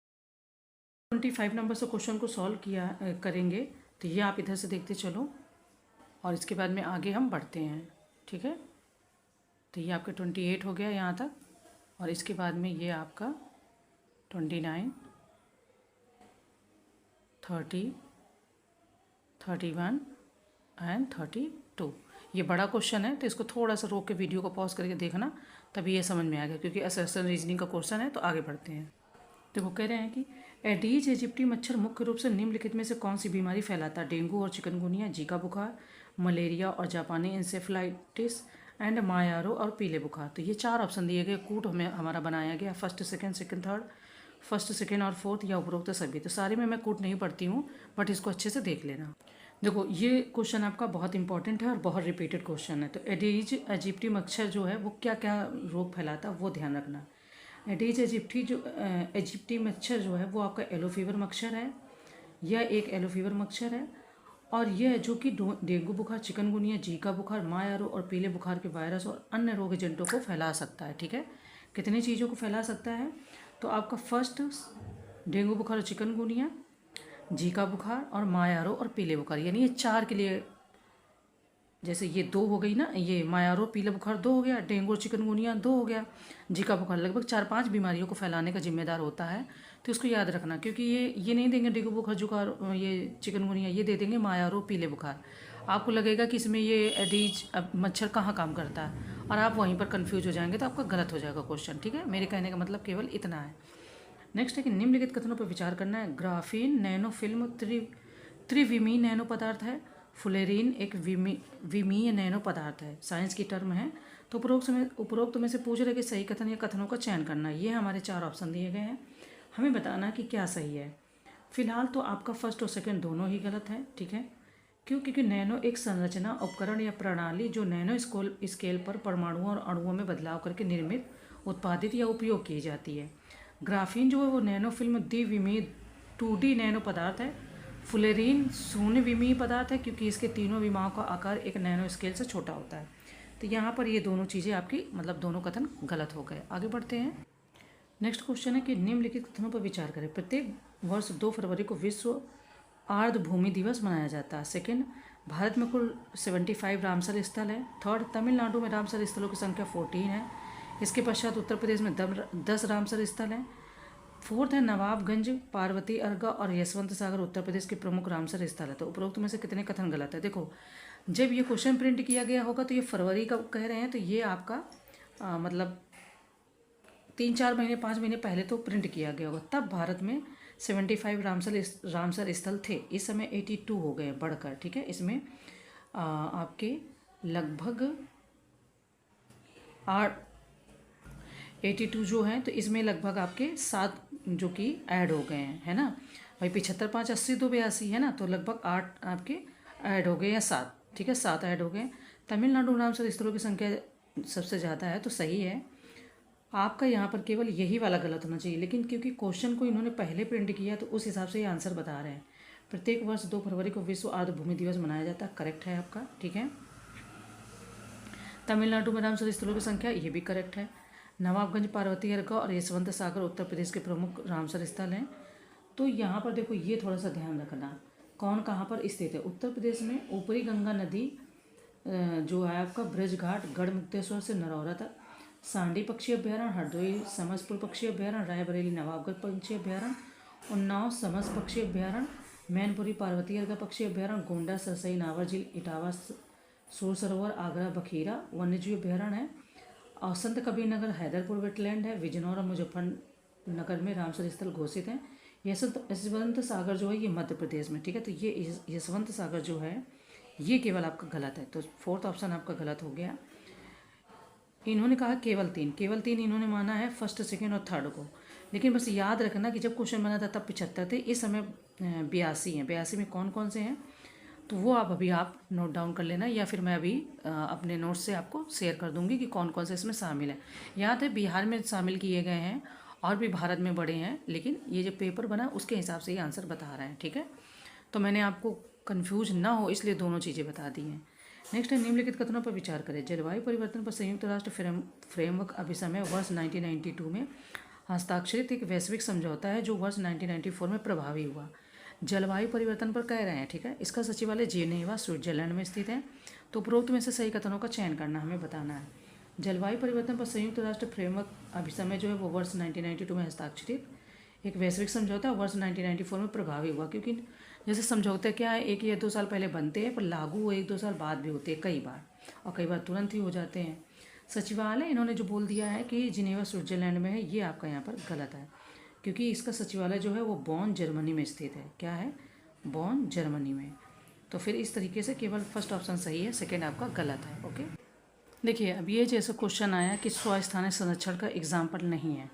Speaker 1: 25 नंबर से क्वेश्चन को सॉल्व किया करेंगे, तो ये आप इधर से देखते चलो और इसके बाद में आगे हम बढ़ते हैं, ठीक है। तो ये आपका 28 हो गया यहाँ तक, और इसके बाद में ये आपका 29, 30, 31 एंड 32। ये बड़ा क्वेश्चन है, तो इसको थोड़ा सा रोक के वीडियो को पॉज करके देखना, तभी ये समझ में आएगा, क्योंकि असर्शन रीजनिंग का क्वेश्चन है। तो आगे बढ़ते हैं। देखो कह रहे हैं कि एडीज इजिप्टी मच्छर मुख्य रूप से निम्नलिखित में से कौन सी बीमारी फैलाता है। डेंगू और चिकनगुनिया, जीका बुखार, मलेरिया और जापानी इंसेफ्लाइटिस, एंड मायारो और पीले बुखार। तो ये 4 ऑप्शन दिए गए, कूट हमें हमारा बनाया गया, first, second, third, first, second और फोर्थ, या उपरोक्त सभी। तो सारे में मैं कूट नहीं पढ़ती हूँ, बट इसको अच्छे से देख लेना। देखो ये क्वेश्चन आपका बहुत इंपॉर्टेंट है और बहुत रिपीटेड क्वेश्चन है। तो एडीज इजिप्टी मच्छर जो है वो क्या क्या रोग फैलाता है वो ध्यान रखना। एडीज इजिप्टी मच्छर जो है वो आपका येलो फीवर मच्छर है, यह एक येलो फीवर मच्छर है, और यह है जो कि डेंगू बुखार, चिकनगुनिया, जीका बुखार, मायारो और पीले बुखार के वायरस और अन्य रोग एजेंटों को फैला सकता है। ठीक है, कितनी चीज़ों को फैला सकता है? तो आपका फर्स्ट डेंगू बुखार और चिकनगुनिया, जीका बुखार और मायारो और पीले बुखार, यानी ये 4 के लिए, जैसे ये 2 हो गई ना, ये मायारो पीला बुखार 2 हो गया, डेंगू और चिकनगुनिया 2 हो गया, जीका बुखार लगभग 4-5 बीमारियों को फैलाने का जिम्मेदार होता है। तो इसको याद रखना, क्योंकि ये नहीं देंगे डेंगू बुखार, जुखार, ये चिकनगुनिया, ये दे देंगे मायारो पीले बुखार। आपको लगेगा कि इसमें ये एडीज मच्छर कहाँ काम करता है, और आप वहीं पर कन्फ्यूज हो जाएंगे, तो आपका गलत हो जाएगा क्वेश्चन। ठीक है, मेरे कहने का मतलब केवल इतना है। नेक्स्ट है कि निम्नलिखित कथनों पर विचार करना है। ग्राफीन नैनो फिल्म त्रिविमीय नैनो पदार्थ है। फुलेरीन एक विमीय नैनो पदार्थ है, साइंस की टर्म है। तो उपरोक्त में से पूछ रहे कि सही कथन या कथनों का चयन करना। ये हमारे 4 ऑप्शन दिए गए हैं, हमें बताना कि क्या सही है। फिलहाल तो आपका फर्स्ट और सेकंड दोनों ही गलत है। ठीक है, क्यों? क्योंकि नैनो एक संरचना, उपकरण या प्रणाली जो नैनो स्केल पर परमाणुओं और अणुओं में बदलाव करके निर्मित, उत्पादित या उपयोग की जाती है। ग्राफीन जो है वो नैनो फिल्म द्विविमीय 2D नैनो पदार्थ है। फुलेरीन शून्य विमीय पदार्थ है, क्योंकि इसके तीनों विमाओं का आकार एक नैनो स्केल से छोटा होता है। तो यहाँ पर ये दोनों चीज़ें आपकी, मतलब दोनों कथन गलत हो गए। आगे बढ़ते हैं। नेक्स्ट क्वेश्चन है कि निम्नलिखित कथनों पर विचार करें। प्रत्येक वर्ष 2 फरवरी को विश्व आर्द्र भूमि दिवस मनाया जाता है। सेकेंड, भारत में कुल 75 रामसर स्थल है। थर्ड, तमिलनाडु में रामसर स्थलों की संख्या 14 है। इसके पश्चात उत्तर प्रदेश में 10 रामसर स्थल हैं। फोर्थ है, नवाबगंज, पार्वती अर्गा और यशवंत सागर उत्तर प्रदेश के प्रमुख रामसर स्थल है। तो उपरोक्त में से कितने कथन गलत है? देखो, जब ये क्वेश्चन प्रिंट किया गया होगा तो ये फरवरी का कह रहे हैं, तो ये आपका मतलब 3-4 महीने 5 महीने पहले तो प्रिंट किया गया होगा। तब भारत में 75 रामसर स्थल थे। इस समय 82 हो गए बढ़कर। ठीक है, इसमें आपके लगभग 82 जो है, तो इसमें लगभग आपके 7 जो कि ऐड हो गए हैं, है ना भाई। 75, 5, 80 तो 82 है ना, तो लगभग 8 आपके ऐड हो गए, या 7। ठीक है, 7 ऐड हो गए। तमिलनाडु रामसर स्थलों की संख्या सबसे ज़्यादा है, तो सही है आपका। यहाँ पर केवल यही वाला गलत होना चाहिए, लेकिन क्योंकि क्वेश्चन को इन्होंने पहले प्रिंट किया तो उस हिसाब से ये आंसर बता रहे हैं। प्रत्येक वर्ष 2 फरवरी को विश्व आर्द्र भूमि दिवस मनाया जाता है, करेक्ट है आपका। ठीक है, तमिलनाडु में रामसर स्थलों की संख्या, ये भी करेक्ट है। नवाबगंज, पार्वती अर्का और यशवंत सागर उत्तर प्रदेश के प्रमुख रामसर स्थल हैं। तो यहाँ पर देखो, ये थोड़ा सा ध्यान रखना, कौन कहाँ पर स्थित है। उत्तर प्रदेश में ऊपरी गंगा नदी जो है आपका ब्रज घाट, गढ़मुक्तेश्वर से नरौरा तक, सांडी पक्षी अभ्यारण्य, हरदोई समसपुर पक्षी अभ्यारण्य, रायबरेली नवाबगंज पक्षी अभ्यारण्य, उन्नाव समस पक्षी अभ्यारण्य, मैनपुरी पार्वती अर्का पक्षी अभ्यारण्य, गोंडा सरसई नावर झील, इटावा सूर सरोवर, आगरा बखीरा वन्यजीव अभ्यारण्य है, और संत कबीर नगर हैदरपुर वेटलैंड है, बिजनौर और मुजफ्फरनगर में रामसर स्थल घोषित हैं। यशवंत सागर जो है ये मध्य प्रदेश में। ठीक है, तो ये यशवंत सागर जो है ये केवल आपका गलत है, तो फोर्थ ऑप्शन आपका गलत हो गया। इन्होंने कहा केवल 3 इन्होंने माना है, फर्स्ट, सेकेंड और थर्ड को। लेकिन बस याद रखना कि जब क्वेश्चन बना था तब 75 थे, इस समय 82 हैं। 82 में कौन कौन से हैं, तो वो आप नोट डाउन कर लेना, या फिर मैं अभी अपने नोट्स से आपको शेयर कर दूंगी कि कौन कौन से इसमें शामिल है। याद है, बिहार में शामिल किए गए हैं और भी भारत में बड़े हैं, लेकिन ये जो पेपर बना उसके हिसाब से ये आंसर बता रहे हैं। ठीक है, तो मैंने आपको कन्फ्यूज ना हो इसलिए दोनों चीज़ें बता दी हैं। नेक्स्ट है, निम्नलिखित कथनों पर विचार करें। जलवायु परिवर्तन पर संयुक्त राष्ट्र फ्रेमवर्क अभिसमय वर्ष 1992 में हस्ताक्षरित एक वैश्विक समझौता है जो वर्ष 1994 में प्रभावी हुआ। जलवायु परिवर्तन पर कह रहे हैं। ठीक है, इसका सचिवालय जेनेवा स्विट्जरलैंड में स्थित है। तो उपरोक्त में से सही कथनों का चयन करना, हमें बताना है। जलवायु परिवर्तन पर संयुक्त राष्ट्र फ्रेमवर्क अभिसमय जो है वो वर्ष 1992 में हस्ताक्षरित एक वैश्विक समझौता वर्ष 1994 में प्रभावी हुआ। क्योंकि जैसे समझौते क्या है, 1 या 2 साल पहले बनते हैं, पर लागू वो 1-2 साल बाद भी होते हैं कई बार, और कई बार तुरंत ही हो जाते हैं। सचिवालय इन्होंने जो बोल दिया है कि जिनेवा स्विट्जरलैंड में है, ये आपका यहाँ पर गलत है, क्योंकि इसका सचिवालय जो है वो बॉन जर्मनी में स्थित है। क्या है? बॉन जर्मनी में। तो फिर इस तरीके से केवल फर्स्ट ऑप्शन सही है, सेकेंड आपका गलत है। ओके, देखिए अब ये जैसे क्वेश्चन आया कि स्वस्थानीय संरक्षण का एग्जाम्पल नहीं है,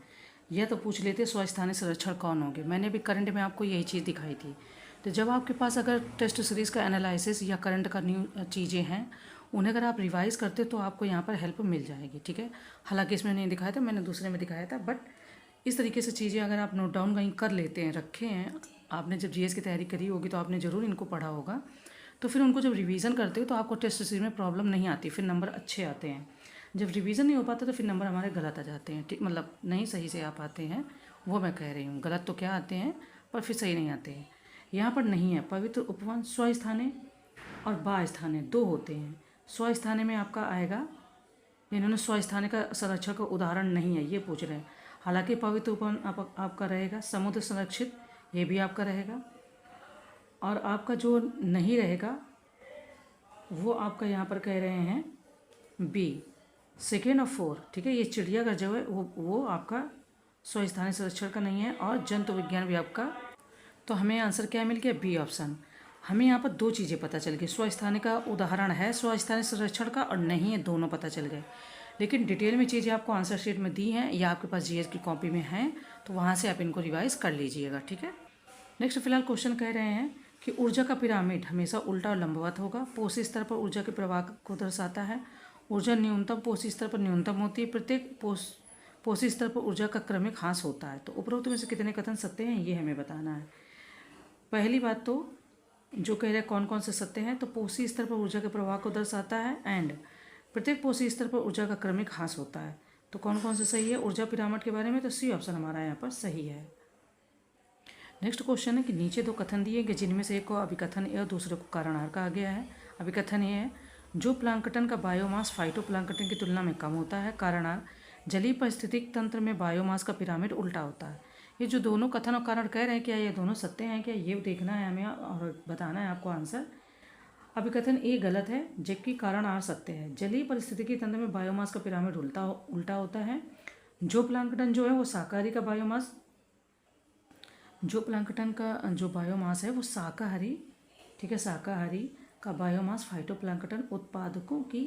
Speaker 1: यह तो पूछ लेते स्वस्थानीय संरक्षण कौन होंगे। मैंने भी करंट में आपको यही चीज़ दिखाई थी। तो जब आपके पास अगर टेस्ट सीरीज़ का एनालिसिस या करंट का न्यू चीज़ें हैं, उन्हें अगर आप रिवाइज़ करते तो आपको यहाँ पर हेल्प मिल जाएगी। ठीक है, हालांकि इसमें नहीं दिखाया था, मैंने दूसरे में दिखाया था, बट इस तरीके से चीज़ें अगर आप नोट डाउन कहीं कर लेते हैं, रखे हैं, आपने जब जीएस की तैयारी करी होगी तो आपने ज़रूर इनको पढ़ा होगा, तो फिर उनको जब रिवीजन करते हो तो आपको टेस्ट सीरीज में प्रॉब्लम नहीं आती, फिर नंबर अच्छे आते हैं। जब रिवीजन नहीं हो पाता तो फिर नंबर हमारे गलत आ जाते हैं, ठीक, मतलब नहीं सही से आ पाते हैं, वो मैं कह रही हूँ। गलत तो क्या आते हैं पर फिर सही नहीं आते हैं। यहाँ पर नहीं है पवित्र उपवन स्वस्थाने और बा स्थाने दो होते हैं। स्वस्थाने में आपका आएगा, इन्होंने स्वस्थाने का संरक्षण का उदाहरण नहीं है ये पूछ रहे हैं। हालांकि पवित्र उपवन आपका रहेगा। समुद्र संरक्षित ये भी आपका रहेगा। और आपका जो नहीं रहेगा वो आपका यहाँ पर कह रहे हैं बी, सेकेंड और फोर, ठीक है। ये चिड़ियाघर जो है वो आपका स्वस्थानीय संरक्षण का नहीं है, और जंतु विज्ञान भी आपका। तो हमें आंसर क्या मिल गया, बी ऑप्शन। हमें यहाँ पर दो चीज़ें पता चल गई, स्वस्थानीय का उदाहरण है स्वस्थानीय संरक्षण का और नहीं है, दोनों पता चल गए। लेकिन डिटेल में चीज़ें आपको आंसर शीट में दी हैं या आपके पास जीएस की कॉपी में हैं, तो वहाँ से आप इनको रिवाइज कर लीजिएगा, ठीक है। नेक्स्ट फिलहाल क्वेश्चन कह रहे हैं कि ऊर्जा का पिरामिड हमेशा उल्टा और लंबवत होगा। पोषी स्तर पर ऊर्जा के प्रवाह को दर्शाता है। ऊर्जा न्यूनतम पोषी स्तर पर न्यूनतम होती है। प्रत्येक पोषी स्तर पर ऊर्जा का क्रमिक ह्रास होता है। तो उपरोक्त में से कितने कथन सत्य हैं ये हमें बताना है। पहली बात तो जो कह रहे हैं कौन कौन से सत्य हैं, तो पोषी स्तर पर ऊर्जा के प्रवाह को दर्शाता है एंड प्रत्येक पोषी स्तर पर ऊर्जा का क्रमिक ह्रास होता है। तो कौन कौन से सही है ऊर्जा पिरामिड के बारे में, तो सी ऑप्शन हमारा यहाँ पर सही है। नेक्स्ट क्वेश्चन है कि नीचे दो कथन दिए गए जिनमें से एक को अभिकथन ए और दूसरे को कारण आर कहा गया है। अभिकथन ये है, जो प्लांकटन का बायोमास फाइटोप्लांकटन की तुलना में कम होता है। कारण आर, जलीय पारिस्थितिक तंत्र में बायोमास का पिरामिड उल्टा होता है। ये जो दोनों कथन और कारण कह रहे हैं क्या ये दोनों सत्य हैं क्या, ये देखना है हमें और बताना है आपको आंसर। अभिकथन ए गलत है जबकि कारण आर सत्य है। जलीय पारिस्थितिकी तंत्र में बायोमास का पिरामिड उल्टा होता है। जो प्लांकटन जो है वो शाकाहारी का बायोमास, जो प्लांकटन का जो बायोमास है वो शाकाहारी, ठीक है, शाकाहारी का बायोमास फाइटोप्लांकटन उत्पादकों की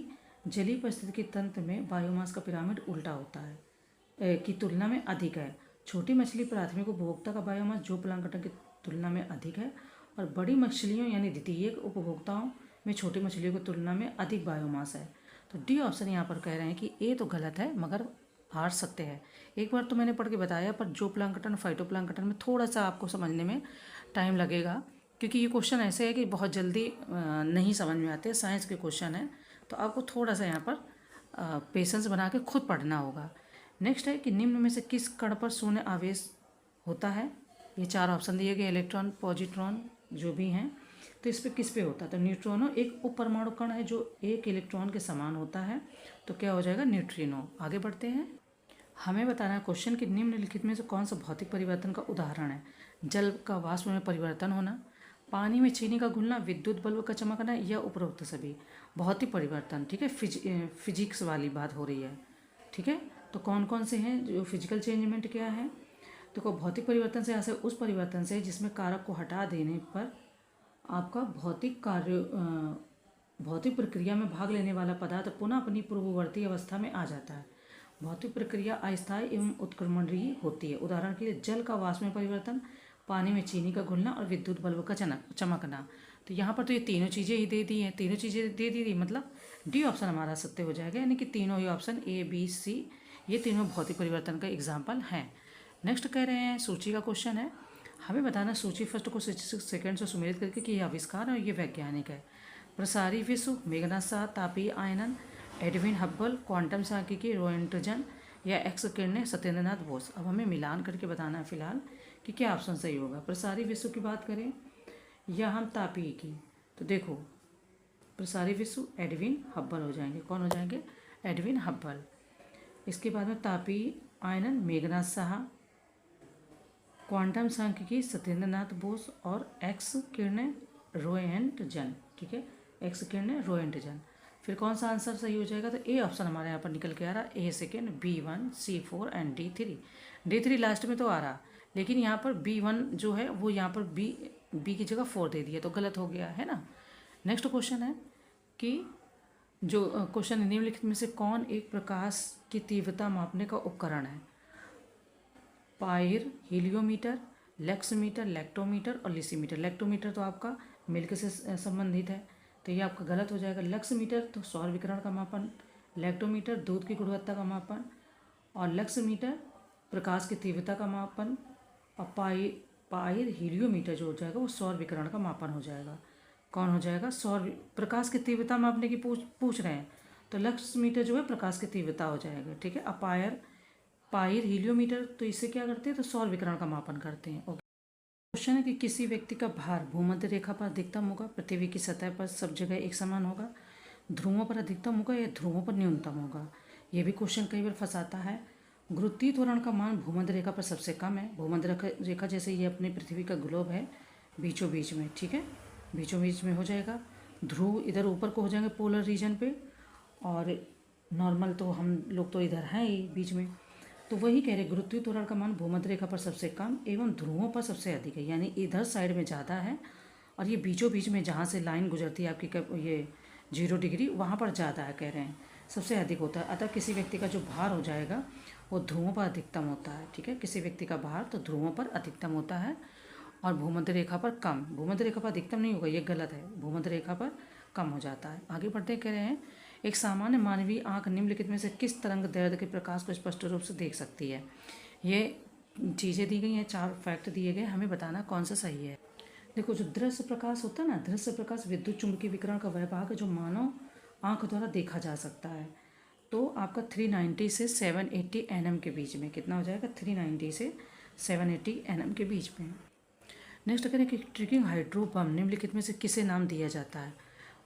Speaker 1: जलीय पारिस्थितिकी तंत्र में बायोमास का पिरामिड उल्टा होता है की तुलना में अधिक है। छोटी मछली प्राथमिक उपभोक्ता का बायोमास जो प्लांकटन की तुलना में अधिक है, और बड़ी मछलियों यानी द्वितीयक उपभोक्ताओं में छोटी मछलियों की तुलना में अधिक बायोमास है। तो डी ऑप्शन यहाँ पर कह रहे हैं कि ए तो गलत है मगर आर सत्य है। एक बार तो मैंने पढ़ के बताया, पर जो प्लांकटन फाइटोप्लांकटन में थोड़ा सा आपको समझने में टाइम लगेगा, क्योंकि ये क्वेश्चन ऐसे है कि बहुत जल्दी नहीं समझ में आते, साइंस के क्वेश्चन है, तो आपको थोड़ा सा यहाँ पर पेशेंस बना के खुद पढ़ना होगा। नेक्स्ट है कि निम्न में से किस कण पर शून्य आवेश होता है। ये चार ऑप्शन दिए गए, इलेक्ट्रॉन, पॉजिट्रॉन जो भी हैं, तो इस पर किस पे होता है, तो न्यूट्रिनो एक उप परमाणु कण है जो एक इलेक्ट्रॉन के समान होता है, तो क्या हो जाएगा न्यूट्रिनो। आगे बढ़ते हैं, हमें बताना है क्वेश्चन कि निम्नलिखित में से कौन सा भौतिक परिवर्तन का उदाहरण है। जल का वाष्प में परिवर्तन होना, पानी में चीनी का घुलना, विद्युत बल्ब का चमकना, या उपरोक्त सभी। भौतिक परिवर्तन, ठीक है, फिजिक्स वाली बात हो रही है, ठीक है। तो कौन कौन से हैं जो फिजिकल चेंजमेंट क्या है, तो भौतिक परिवर्तन से ऐसे उस परिवर्तन से जिसमें कारक को हटा देने पर आपका भौतिक प्रक्रिया में भाग लेने वाला पदार्थ पुनः अपनी पूर्ववर्ती अवस्था में आ जाता है। भौतिक प्रक्रिया अस्थायी एवं उत्क्रमणीय होती है। उदाहरण के लिए जल का वाष्प में परिवर्तन, पानी में चीनी का घुलना और विद्युत बल्ब का चमकना। तो यहाँ पर तो ये तीनों चीज़ें ही दे दी हैं, तीनों चीज़ें दे दी थी, मतलब डी ऑप्शन हमारा सत्य हो जाएगा, यानी कि तीनों ही ऑप्शन ए बी सी ये तीनों भौतिक परिवर्तन का एग्जाम्पल हैं। नेक्स्ट कह रहे हैं सूची का क्वेश्चन है, हमें बताना सूची फर्स्ट को सेकंड से सुमेलित करके कि यह आविष्कार है और ये वैज्ञानिक है। प्रसारी विश्व, मेघनाथ शाह, तापीय आयनन, एडविन हब्बल, क्वांटम सांख्यिकी, रोएंटजन, या एक्स किरणें, सत्येंद्रनाथ बोस। अब हमें मिलान करके बताना है फिलहाल कि क्या ऑप्शन सही होगा। प्रसारी विश्व की बात करें या हम तापीय की, तो देखो प्रसारी विश्व एडविन हब्बल हो जाएंगे, कौन हो जाएंगे, एडविन हब्बल। इसके बाद में तापीय आयनन मेघनाथ शाह, क्वांटम सांख्यिकी सत्येंद्रनाथ बोस, और एक्स किरणें रोएंटजन, ठीक है, एक्स किरणें रोएंटजन। फिर कौन सा आंसर सही हो जाएगा, तो ए ऑप्शन हमारे यहाँ पर निकल के आ रहा, ए second, B1, C4 and D3 last में तो आ रहा, लेकिन यहाँ पर B1 जो है वो यहाँ पर बी की जगह 4 दे दिया, तो गलत हो गया है ना। नेक्स्ट क्वेश्चन है कि जो क्वेश्चन निम्नलिखित में से कौन एक प्रकाश की तीव्रता मापने का उपकरण है। पायर हीलियोमीटर, लेक्समीटर, लेक्टोमीटर और लिसीमीटर। लेक्टोमीटर तो आपका मिल्क से संबंधित है, तो ये आपका गलत हो जाएगा। लेक्समीटर तो सौर विकिरण का मापन, लेक्टोमीटर दूध की गुणवत्ता का मापन, और लेक्समीटर प्रकाश की तीव्रता का मापन, और पायर हीलियोमीटर जो हो जाएगा वो सौर विकिरण का मापन हो जाएगा। कौन हो जाएगा? सौर। प्रकाश की तीव्रता मापने की पूछ रहे हैं, तो लक्स मीटर जो है प्रकाश की तीव्रता हो जाएगा, ठीक है। अपायर, पाइर, हीलियोमीटर, तो इससे क्या करते हैं? तो सौर विकिरण का मापन करते हैं। ओके। क्वेश्चन है कि किसी व्यक्ति का भार भूमध्य रेखा पर अधिकतम होगा, पृथ्वी की सतह पर सब जगह एक समान होगा, ध्रुवों पर अधिकतम होगा या ध्रुवों पर न्यूनतम होगा। ये भी क्वेश्चन कई बार फंसाता है। गुरुत्वीय त्वरण का मान भूमध्य रेखा पर सबसे कम है। भूमध्य रेखा जैसे ये अपनी पृथ्वी का ग्लोब है, बीचों बीच में, ठीक है, बीचों बीच में हो जाएगा। ध्रुव इधर ऊपर को हो जाएंगे पोलर रीजन पे, और नॉर्मल तो हम लोग तो इधर हैं ही बीच में। तो वही कह रहे, गुरुत्वीय त्वरण का मान भूमध्य रेखा पर सबसे कम एवं ध्रुवों पर सबसे अधिक है, यानी इधर साइड में ज़्यादा है, और ये बीचों बीच में जहाँ से लाइन गुजरती है आपकी ये 0 डिग्री, वहाँ पर ज़्यादा है, कह रहे हैं सबसे अधिक होता है। अतः किसी व्यक्ति का जो भार हो जाएगा वो ध्रुवों पर अधिकतम होता है, ठीक है। किसी व्यक्ति का भार तो ध्रुवों पर अधिकतम होता है और भूमध्य रेखा पर कम। भूमध्य रेखा पर अधिकतम नहीं होगा, ये गलत है, भूमध्य रेखा पर कम हो जाता है। आगे बढ़ते कह रहे हैं, एक सामान्य मानवीय आंख निम्नलिखित में से किस तरंग दैर्ध्य के प्रकाश को स्पष्ट रूप से देख सकती है? ये चीज़ें दी गई हैं, 4 फैक्ट दिए गए, हमें बताना कौन सा सही है। देखो, जो दृश्य प्रकाश होता है ना, दृश्य प्रकाश विद्युत चुम्बकीय विकिरण का वह भाग है जो मानव आंख द्वारा देखा जा सकता है। तो आपका 390 से 780 nm के बीच में कितना हो जाएगा? 390 से 780 nm के बीच में। नेक्स्ट करें कि ट्रिगिंग हाइड्रो बम निम्नलिखित में से किसे नाम दिया जाता है?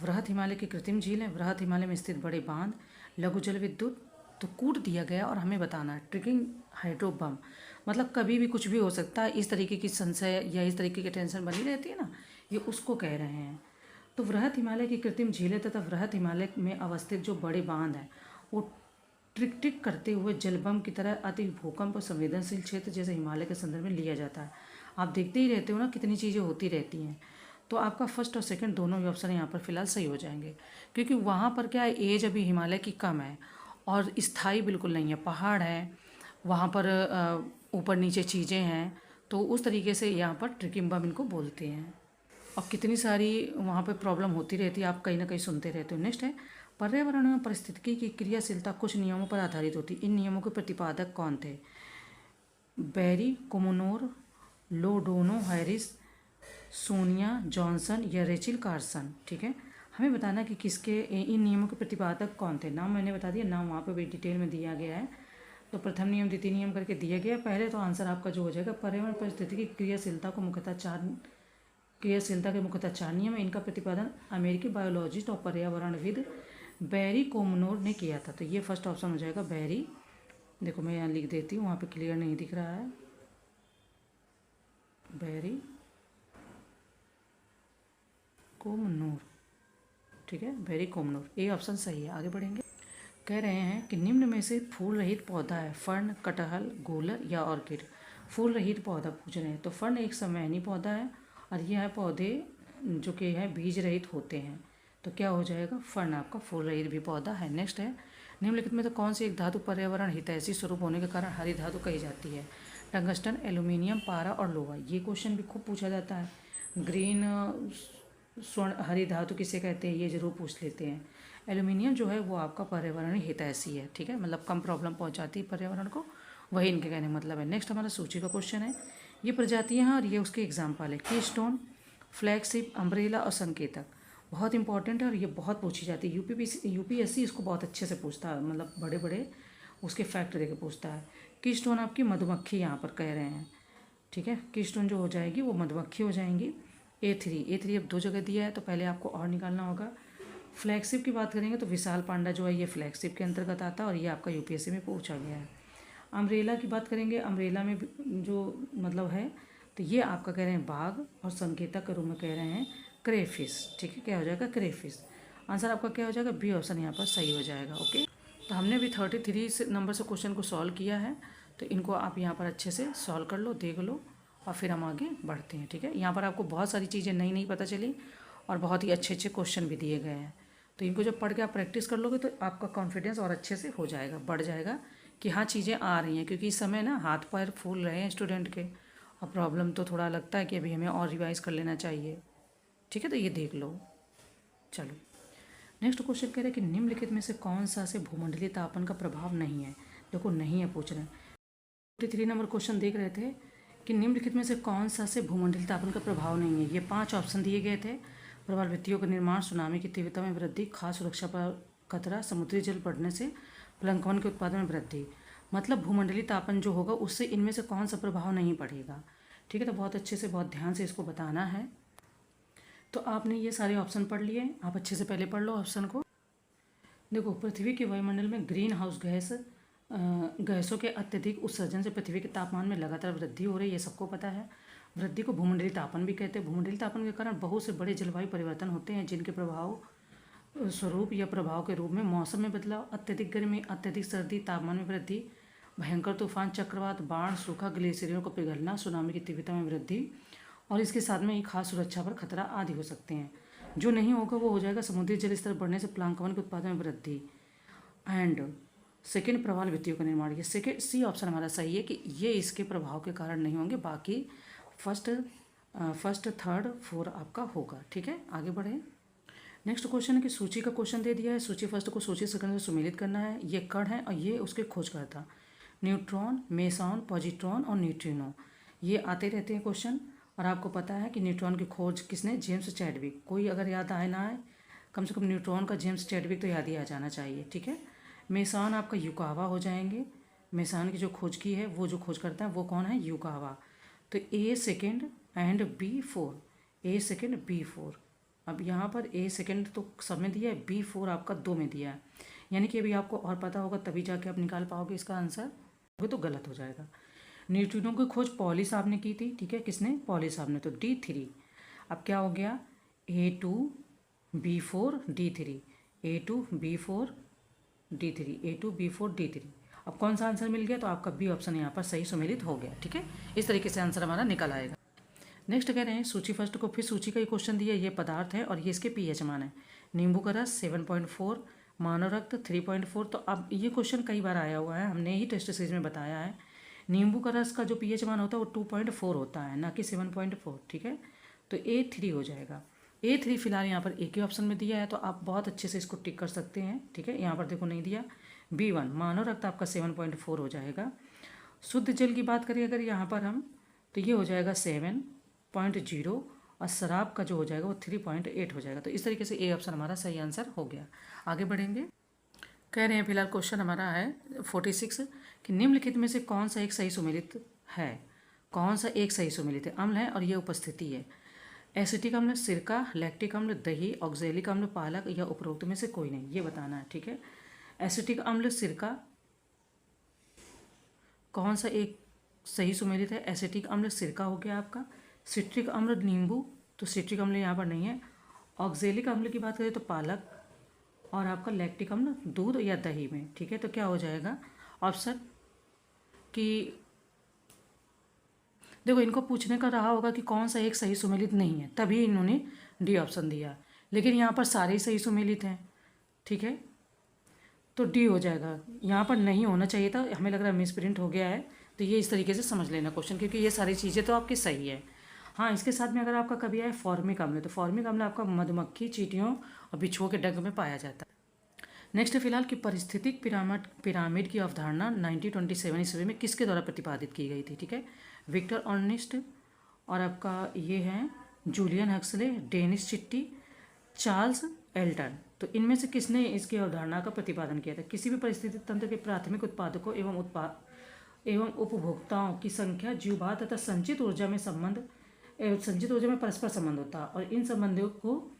Speaker 1: वृहत हिमालय की कृत्रिम झील है, वृहत हिमालय में स्थित बड़े बांध, लघु जल विद्युत, तो कूट दिया गया और हमें बताना है। ट्रिगिंग हाइड्रो बम मतलब कभी भी कुछ भी हो सकता है, इस तरीके की संशय या इस तरीके की टेंशन बनी रहती है ना, ये उसको कह रहे हैं। तो वृहत हिमालय की कृत्रिम झीलें तथा वृहत हिमालय में अवस्थित जो बड़े बांध हैं वो ट्रिक टिक करते हुए जल बम की तरह अति भूकंप संवेदनशील क्षेत्र जैसे हिमालय के संदर्भ में लिया जाता है। आप देखते ही रहते हो ना कितनी चीज़ें होती रहती हैं। तो आपका फर्स्ट और सेकंड दोनों भी ऑप्शन यहाँ पर फिलहाल सही हो जाएंगे, क्योंकि वहाँ पर क्या है, एज अभी हिमालय की कम है और स्थायी बिल्कुल नहीं है, पहाड़ है वहाँ पर, ऊपर नीचे चीज़ें हैं, तो उस तरीके से यहाँ पर ट्रिकिंग बम इनको बोलते हैं। और कितनी सारी वहाँ पर प्रॉब्लम होती रहती है, आप कहीं ना कहीं सुनते रहते हो। नेक्स्ट है, पर्यावरण में पारिस्थितिकी की क्रियाशीलता कुछ नियमों पर आधारित होती। इन नियमों के प्रतिपादक कौन थे? बैरी कोमोनोर, लोडोनो हैरिस, सोनिया जॉनसन या रेचिल कार्सन, ठीक है। हमें बताना कि किसके इन नियमों के प्रतिपादक कौन थे। नाम मैंने बता दिया, नाम वहाँ पे भी डिटेल में दिया गया है। तो प्रथम नियम, द्वितीय नियम करके दिया गया पहले, तो आंसर आपका जो हो जाएगा, पर्यावरण परिस्थितिकी की क्रियाशीलता के मुख्यतः 4 नियम है। इनका प्रतिपादन अमेरिकी बायोलॉजिस्ट और पर्यावरणविद बैरी कोमनोर ने किया था। तो ये फर्स्ट ऑप्शन हो जाएगा बैरी। देखो मैं यहाँ लिख देती हूँ, वहाँ पे क्लियर नहीं दिख रहा है, बैरी कोमनोर, ठीक है, बैरी कोमनोर, ये ऑप्शन सही है। आगे बढ़ेंगे, कह रहे हैं कि निम्न में से फूल रहित पौधा है, फर्न, कटहल, गूलर या ऑर्किड। फूल रहित पौधा पूछ रहे हैं, तो फर्न एक समैनी पौधा है और यह है पौधे जो कि है बीज रहित होते हैं, तो क्या हो जाएगा? फर्न आपका फूल रहित भी पौधा है। नेक्स्ट है, निम्नलिखित में तो कौन सी एक धातु पर्यावरण हितैषी स्वरूप होने के कारण हरी धातु कही जाती है? टंगस्टन, एल्यूमिनियम, पारा और लोहा। ये क्वेश्चन भी खूब पूछा जाता है। ग्रीन स्वर्ण हरी धातु किसे कहते हैं, ये जरूर पूछ लेते हैं। एल्यूमिनियम जो है वो आपका पर्यावरण हितैषी है, ठीक है, मतलब कम प्रॉब्लम पहुंचाती है पर्यावरण को, वही इनके कहने मतलब है। नेक्स्ट हमारा सूची का क्वेश्चन है, ये प्रजातियां हैं और ये उसके एग्जाम्पल है। कीस्टोन, फ्लैगशिप, अम्ब्रेला और संकेतक, बहुत इंपॉर्टेंट है और ये बहुत पूछी जाती है। यूपीएससी इसको बहुत अच्छे से पूछता है, मतलब बड़े बड़े उसके फैक्ट देके पूछता है। कीस्टोन आपकी मधुमक्खी यहाँ पर कह रहे हैं, ठीक है, कीस्टोन जो हो जाएगी वो मधुमक्खी हो जाएंगी। ए3 अब 2 जगह दिया है तो पहले आपको और निकालना होगा। फ्लैगशिप की बात करेंगे तो विशाल पांडा जो है ये फ्लैगशिप के अंतर्गत आता है और ये आपका यूपीएससी में पूछा गया है। अम्ब्रेला की बात करेंगे, अम्ब्रेला में जो मतलब है तो ये आपका कह रहे हैं बाघ, और संकेतक के रूप में कह रहे हैं क्रेफिश, ठीक है, क्या हो जाएगा? क्रेफिश। आंसर आपका क्या हो जाएगा? बी ऑप्शन यहाँ पर सही हो जाएगा। ओके, तो हमने भी 33 नंबर से क्वेश्चन को सॉल्व किया है, तो इनको आप यहाँ पर अच्छे से सॉल्व कर लो, देख लो, और फिर हम आगे बढ़ते हैं, ठीक है। यहाँ पर आपको बहुत सारी चीज़ें नई नई पता चली और बहुत ही अच्छे अच्छे क्वेश्चन भी दिए गए हैं, तो इनको जब पढ़ के आप प्रैक्टिस कर लोगे तो आपका कॉन्फिडेंस और अच्छे से हो जाएगा, बढ़ जाएगा कि हाँ चीज़ें आ रही हैं, क्योंकि इस समय ना हाथ पैर फूल रहे हैं स्टूडेंट के, और प्रॉब्लम तो थोड़ा लगता है कि अभी हमें और रिवाइज़ कर लेना चाहिए, ठीक है। तो ये देख लो। चलो नेक्स्ट क्वेश्चन कह रहे हैं कि निम्नलिखित में से कौन सा से भूमंडलीय तापन का प्रभाव नहीं है? देखो नहीं है पूछ रहे हैं। 43 नंबर क्वेश्चन देख रहे थे कि निम्नलिखित में से कौन सा से भूमंडलीय तापन का प्रभाव नहीं है। ये 5 ऑप्शन दिए गए थे। प्रवालभित्तियों का निर्माण, सुनामी की तीव्रता में वृद्धि, खास सुरक्षा पर खतरा, समुद्री जल बढ़ने से प्लंकवन के उत्पादन में वृद्धि। मतलब भूमंडलीय तापन जो होगा उससे इनमें से कौन सा प्रभाव नहीं पड़ेगा। ठीक है, तो बहुत अच्छे से बहुत ध्यान से इसको बताना है। तो आपने ये सारे ऑप्शन पढ़ लिए, आप अच्छे से पहले पढ़ लो ऑप्शन को। देखो, पृथ्वी के वायुमंडल में ग्रीन हाउस गैसों के अत्यधिक उत्सर्जन से पृथ्वी के तापमान में लगातार वृद्धि हो रही है, ये सबको पता है। वृद्धि को भूमंडलीय तापन भी कहते हैं। भूमंडलीय तापन के कारण बहुत से बड़े जलवायु परिवर्तन होते हैं, जिनके प्रभाव स्वरूप या प्रभाव के रूप में मौसम में बदलाव, अत्यधिक गर्मी, अत्यधिक सर्दी, तापमान में वृद्धि, भयंकर तूफान, चक्रवात, बाढ़, सूखा, ग्लेशियरों को पिघलना, सुनामी की तीव्रता में वृद्धि और इसके साथ में ही खास सुरक्षा पर खतरा आदि हो सकते हैं। जो नहीं होगा वो हो जाएगा समुद्री जल स्तर बढ़ने से प्लांकवन के उत्पादन में वृद्धि। एंड सेकेंड, प्रवालभित्तियों का निर्माण। ये सेकेंड सी ऑप्शन हमारा सही है कि ये इसके प्रभाव के कारण नहीं होंगे, बाकी फर्स्ट थर्ड फोर आपका होगा। ठीक है, आगे बढ़े। नेक्स्ट क्वेश्चन है कि सूची का क्वेश्चन दे दिया है। सूची फर्स्ट को सूची सेकंड से सुमेलित करना है। ये कण है और ये उसके खोजकर्ता, न्यूट्रॉन, मेसॉन, पॉजिट्रॉन और न्यूट्रिनो। ये आते रहते हैं क्वेश्चन। और आपको पता है कि न्यूट्रॉन की खोज किसने? James Chadwick. कोई अगर याद आए ना आए, कम से कम न्यूट्रॉन का जेम्स चैडविक तो याद ही आ जाना चाहिए। ठीक है, मेसॉन आपका युकावा हो जाएंगे। मेसॉन की जो खोज की है, वो जो खोज करता है वो कौन है? युकावा। तो A second and B four, A second B four. अब यहाँ पर ए सेकेंड तो सब में दिया है, बी फोर आपका 2 में दिया है, यानी कि अभी आपको और पता होगा तभी जाके आप निकाल पाओगे इसका आंसर, वो तो गलत हो जाएगा। न्यूट्रिनो की खोज पॉली साहब ने की थी। ठीक है, किसने? पॉली साहब ने। तो D3। अब क्या हो गया? A2 B4 D3, A2 B4 D3, A2 B4 D3। अब कौन सा आंसर मिल गया? तो आपका बी ऑप्शन यहाँ पर सही सुमेलित हो गया। ठीक है, इस तरीके से आंसर हमारा निकल आएगा। नेक्स्ट कह रहे हैं सूची फर्स्ट को फिर सूची का ही क्वेश्चन दिया। ये पदार्थ है और ये इसके पीएच मान है। नींबू का रस 7.4, मानव रक्त 3.4। तो अब ये क्वेश्चन कई बार आया हुआ है, हमने ही टेस्ट सीरीज में बताया है। नींबू का रस का जो पीएच मान होता है वो 2.4 होता है, ना कि 7.4। ठीक है, तो A3 हो जाएगा। A3 फिलहाल यहाँ पर एक ही ऑप्शन में दिया है, तो आप बहुत अच्छे से इसको टिक कर सकते हैं। ठीक है, यहाँ पर देखो नहीं दिया। B1 मानव रक्त आपका 7.4 हो जाएगा। शुद्ध जल की बात करें अगर यहाँ पर हम, तो ये हो जाएगा 7.0 और शराब का जो हो जाएगा वो 3.8 हो जाएगा। तो इस तरीके से ए ऑप्शन हमारा सही आंसर हो गया। आगे बढ़ेंगे। कह रहे हैं फिलहाल क्वेश्चन हमारा है 46 कि निम्नलिखित में से कौन सा एक सही सुमेलित है? कौन सा एक सही सुमेलित है? अम्ल है और ये उपस्थिति है। एसिटिक अम्ल, सिरका, लैक्टिक अम्ल, दही, ऑक्जेलिक अम्ल, पालक या उपरोक्त में से कोई नहीं, ये बताना है। ठीक है, एसिटिक अम्ल, सिरका, कौन सा एक सही सुमेलित है? एसिटिक अम्ल सिरका हो गया आपका। सिट्रिक अम्ल नींबू, तो सिट्रिक अम्ल यहाँ पर नहीं है। ऑक्जेलिक अम्ल की बात करें तो पालक, और आपका लैक्टिक अम्ल दूध या दही में। ठीक है, तो क्या हो जाएगा ऑप्शन कि देखो इनको पूछने का रहा होगा कि कौन सा एक सही सुमेलित नहीं है, तभी इन्होंने डी ऑप्शन दिया, लेकिन यहाँ पर सारे ही सही सुमेलित हैं। ठीक है, तो डी हो जाएगा। यहाँ पर नहीं होना चाहिए था, हमें लग रहा है मिसप्रिंट हो गया है, तो ये इस तरीके से समझ लेना क्वेश्चन, क्योंकि ये सारी चीज़ें तो आपकी सही है। हाँ, इसके साथ में अगर आपका कभी आए फॉर्मिक अम्ल, तो फॉर्मिक अम्ल आपका मधुमक्खी, चींटियों और बिच्छुओं के डंक में पाया जाता है। नेक्स्ट फिलहाल की परिस्थितिक पिरामिड की अवधारणा 1927 ईस्वी में किसके द्वारा प्रतिपादित की गई थी? ठीक है, विक्टर अर्नेस्ट और आपका ये है जूलियन हक्सले, डेनिस चिट्टी, चार्ल्स एल्टन। तो इनमें से किसने इसकी अवधारणा का प्रतिपादन किया था? किसी भी परिस्थिति तंत्र के प्राथमिक उत्पादकों एवं उपभोक्ताओं की संख्या, जीवभार तथा संचित ऊर्जा में परस्पर संबंध होता है, और इन संबंधों को